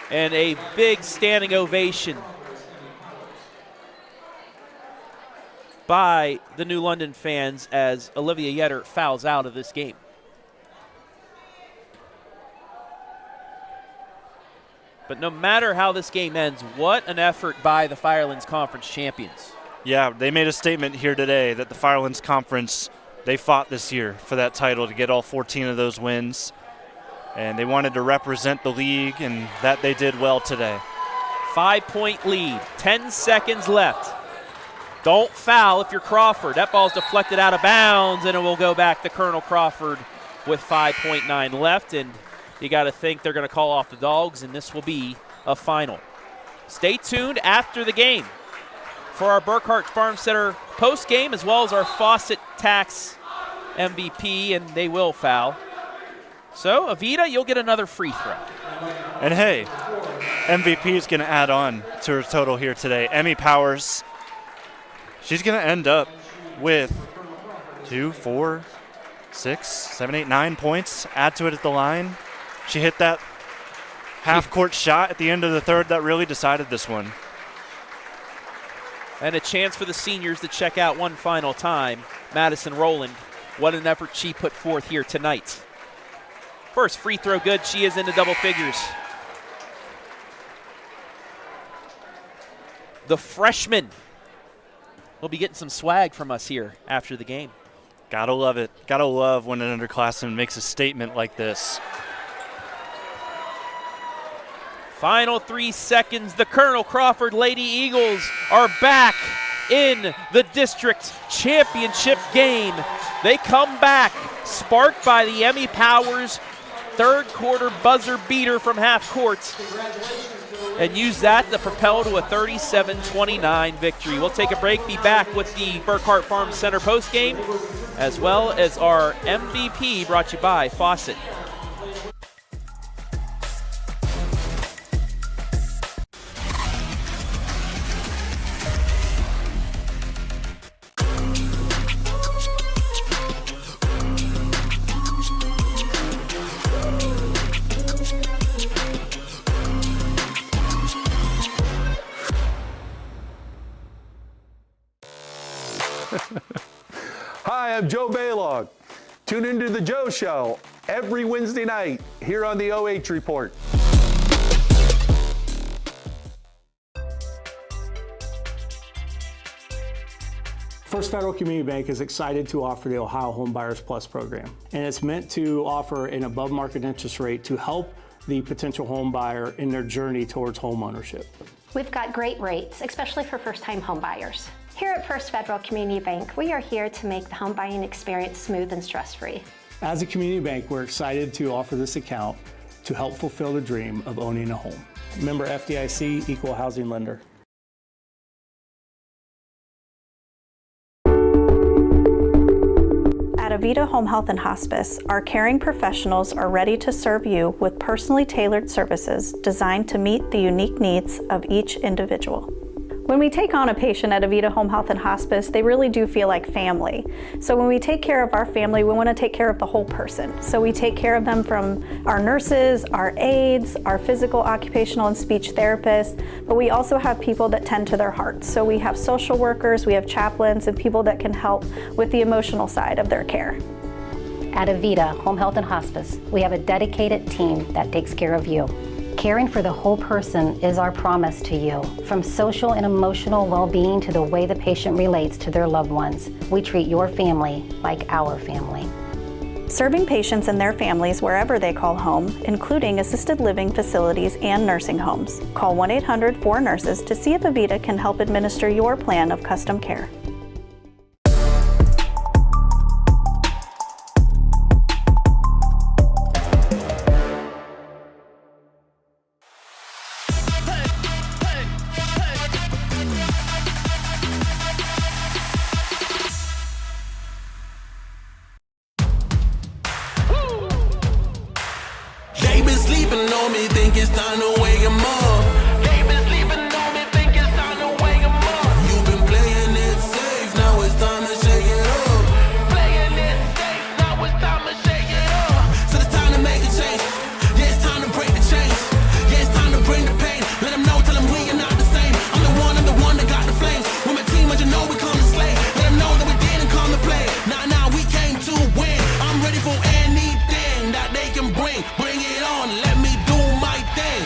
And a big standing ovation by the New London fans as Olivia Yetter fouls out of this game. But no matter how this game ends, what an effort by the Firelands Conference champions. Yeah, they made a statement here today that the Firelands Conference, they fought this year for that title to get all 14 of those wins. And they wanted to represent the league, and that they did well today. 5-point lead, 10 seconds left. Don't foul if you're Crawford. That ball's deflected out of bounds, and it will go back to Colonel Crawford with 5.9 left. And you got to think they're going to call off the Dogs, and this will be a final. Stay tuned after the game for our Burkhart Farm Center post-game, as well as our Fawcett Tax MVP, and they will foul. So, Avita, you'll get another free throw. And hey, MVP is going to add on to her total here today. Emmy Powers, she's going to end up with 2, 4, 6, 7, 8, 9 points. Add to it at the line. She hit that half-court shot at the end of the third that really decided this one. And a chance for the seniors to check out one final time. Madison Rowland, what an effort she put forth here tonight. First free throw good. She is into double figures. The freshman will be getting some swag from us here after the game. Gotta love it. Gotta love when an underclassman makes a statement like this. Final 3 seconds. The Colonel Crawford Lady Eagles are back in the district championship game. They come back, sparked by the Emmy Powers third quarter buzzer beater from half court, and use that to propel to a 37-29 victory. We'll take a break, be back with the Burkhart Farm Center postgame, as well as our MVP brought to you by Fawcett. Hi, I'm Joe Baylog. Tune into the Joe Show every Wednesday night here on the OH.REPORT. First Federal Community Bank is excited to offer the Ohio Home Buyers Plus program, and it's meant to offer an above-market interest rate to help the potential home buyer in their journey towards home ownership. We've got great rates, especially for first-time home buyers. Here at First Federal Community Bank, we are here to make the home buying experience smooth and stress-free. As a community bank, we're excited to offer this account to help fulfill the dream of owning a home. Member FDIC, Equal Housing Lender. At Avita Home Health and Hospice, our caring professionals are ready to serve you with personally tailored services designed to meet the unique needs of each individual. When we take on a patient at Avita Home Health and Hospice, they really do feel like family. So when we take care of our family, we want to take care of the whole person. So we take care of them from our nurses, our aides, our physical, occupational, and speech therapists, but we also have people that tend to their hearts. So we have social workers, we have chaplains, and people that can help with the emotional side of their care. At Avita Home Health and Hospice, we have a dedicated team that takes care of you. Caring for the whole person is our promise to you. From social and emotional well-being to the way the patient relates to their loved ones, we treat your family like our family. Serving patients and their families wherever they call home, including assisted living facilities and nursing homes. Call 1-800-4NURSES to see if Avita can help administer your plan of custom care. Think it's time to wake 'em up. They been sleeping on me, think it's time to wake 'em up. You've been playing it safe, now it's time to shake it up. Playing it safe, now it's time to shake it up. So it's time to make a change. Yeah, it's time to break the chains. Yeah, it's time to bring the pain. Let them know, tell them we are not the same. I'm the one that got the flames. With my team, as you know, we come to slay. Let them know that we didn't come to play. Nah, we came to win. I'm ready for anything that they can bring. Bring it on, let me do my thing.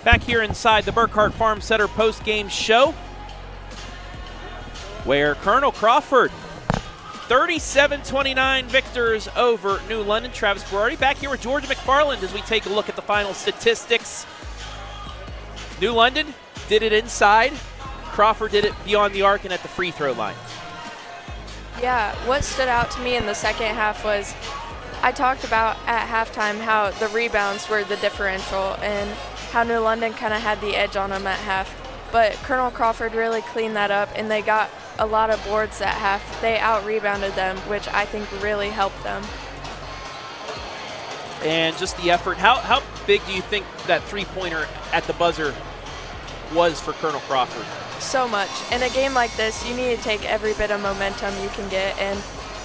Back here inside the Burkhart Farm Center post-game show, where Colonel Crawford, 37-29 victors over New London. Travis Berardi back here with Georgia McFarland as we take a look at the final statistics. New London did it inside. Crawford did it beyond the arc and at the free throw line. Yeah, what stood out to me in the second half was I talked about at halftime how the rebounds were the differential and how New London kind of had the edge on them at half. But Colonel Crawford really cleaned that up, and they got a lot of boards at half. They out-rebounded them, which I think really helped them. And just the effort. How big do you think that three-pointer at the buzzer was for Colonel Crawford? So much. In a game like this, you need to take every bit of momentum you can get, and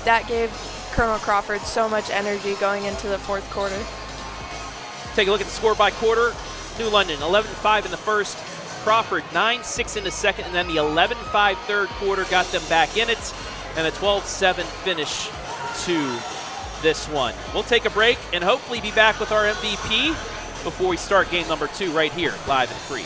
that gave Colonel Crawford so much energy going into the fourth quarter. Take a look at the score by quarter. New London, 11-5 in the first. Crawford, 9-6 in the second, and then the 11-5 third quarter got them back in it, and a 12-7 finish to this one. We'll take a break and hopefully be back with our MVP before we start game number 2 right here, live and free.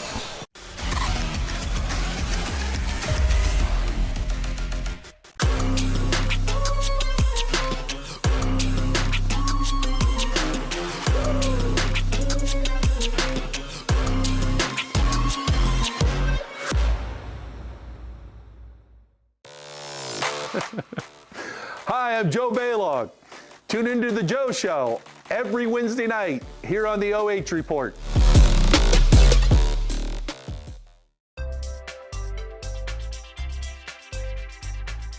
Hi, I'm Joe Baylog. Tune into The Joe Show every Wednesday night here on the OH.REPORT.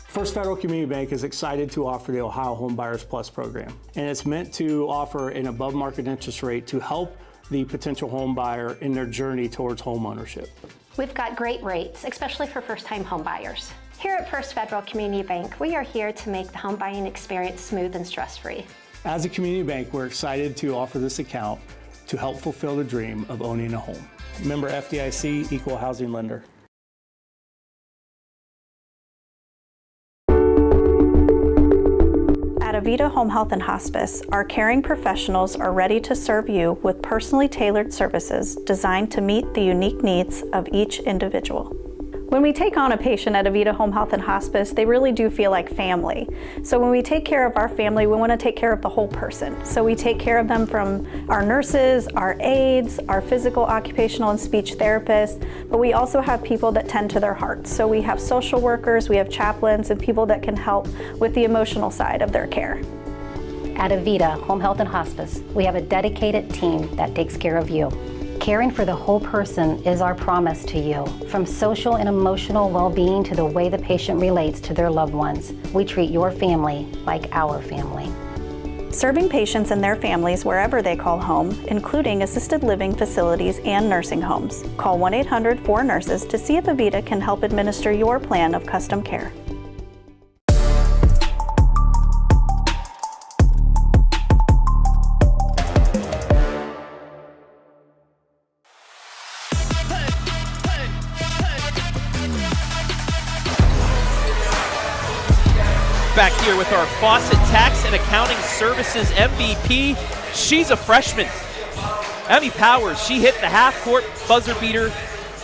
First Federal Community Bank is excited to offer the Ohio Home Buyers Plus program, and it's meant to offer an above-market interest rate to help the potential home buyer in their journey towards home ownership. We've got great rates, especially for first-time home buyers. Here at First Federal Community Bank, we are here to make the home buying experience smooth and stress-free. As a community bank, we're excited to offer this account to help fulfill the dream of owning a home. Member FDIC, Equal Housing Lender. At Avita Home Health and Hospice, our caring professionals are ready to serve you with personally tailored services designed to meet the unique needs of each individual. When we take on a patient at Avita Home Health and Hospice, they really do feel like family. So when we take care of our family, we want to take care of the whole person. So we take care of them from our nurses, our aides, our physical, occupational, and speech therapists, but we also have people that tend to their hearts. So we have social workers, we have chaplains, and people that can help with the emotional side of their care. At Avita Home Health and Hospice, we have a dedicated team that takes care of you. Caring for the whole person is our promise to you. From social and emotional well-being to the way the patient relates to their loved ones, we treat your family like our family. Serving patients and their families wherever they call home, including assisted living facilities and nursing homes. Call 1-800-4NURSES to see if Avita can help administer your plan of custom care. Back here with our Fawcett Tax and Accounting Services MVP. She's a freshman. Emmy Powers, she hit the half-court buzzer beater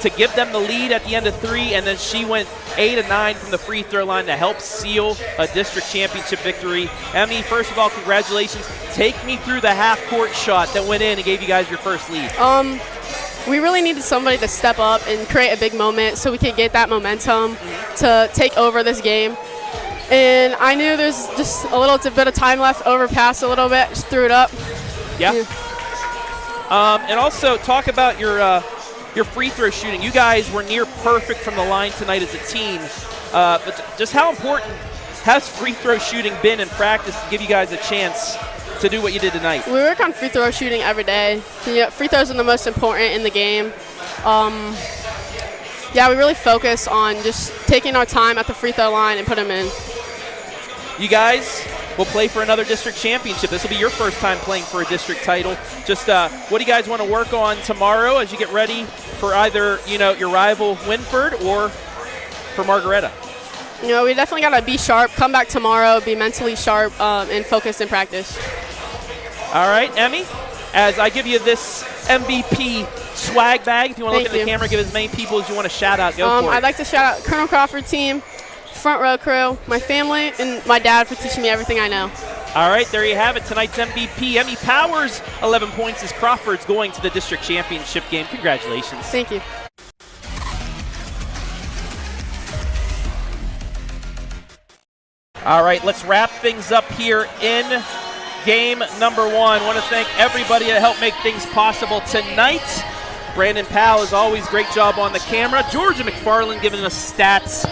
to give them the lead at the end of 3, and then she went 8 of 9 from the free throw line to help seal a district championship victory. Emmy, first of all, congratulations. Take me through the half-court shot that went in and gave you guys your first lead. We really needed somebody to step up and create a big moment so we could get that momentum to take over this game. And I knew there's just a little bit of time left, overpassed a little bit, just threw it up. Yeah. And also talk about your free throw shooting. You guys were near perfect from the line tonight as a team. But just how important has free throw shooting been in practice to give you guys a chance to do what you did tonight? We work on free throw shooting every day. Free throws are the most important in the game. Yeah, we really focus on just taking our time at the free throw line and put them in. You guys will play for another district championship. This will be your first time playing for a district title. Just what do you guys want to work on tomorrow as you get ready for either, your rival Winford or for Margaretta? We definitely got to be sharp, come back tomorrow, be mentally sharp, and focused in practice. All right, Emmy, as I give you this MVP swag bag. If you want to look Thank at the camera, give as many people as you want to shout out. Go for it. I'd like to shout out Colonel Crawford team, front row crew, my family, and my dad for teaching me everything I know. All right, there you have it. Tonight's MVP, Emmy Powers, 11 points as Crawford's going to the district championship game. Congratulations. Thank you. All right, let's wrap things up here in game number 1. I want to thank everybody that helped make things possible tonight. Brandon Powell, as always, great job on the camera. Georgia McFarland giving us stats.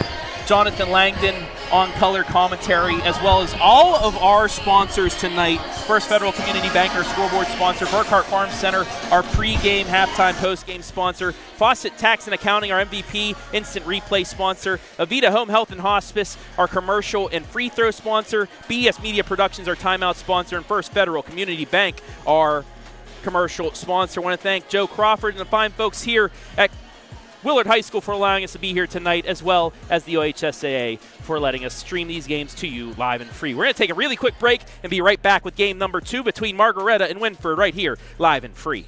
Jonathan Langdon on color commentary, as well as all of our sponsors tonight. First Federal Community Bank, our scoreboard sponsor. Burkhart Farm Center, our pregame, halftime, postgame sponsor. Fawcett Tax and Accounting, our MVP, instant replay sponsor. Avita Home Health and Hospice, our commercial and free throw sponsor. BS Media Productions, our timeout sponsor. And First Federal Community Bank, our commercial sponsor. I want to thank Joe Crawford and the fine folks here at Willard High School for allowing us to be here tonight, as well as the OHSAA for letting us stream these games to you live and free. We're going to take a really quick break and be right back with game number 2 between Margaretta and Winford right here, live and free.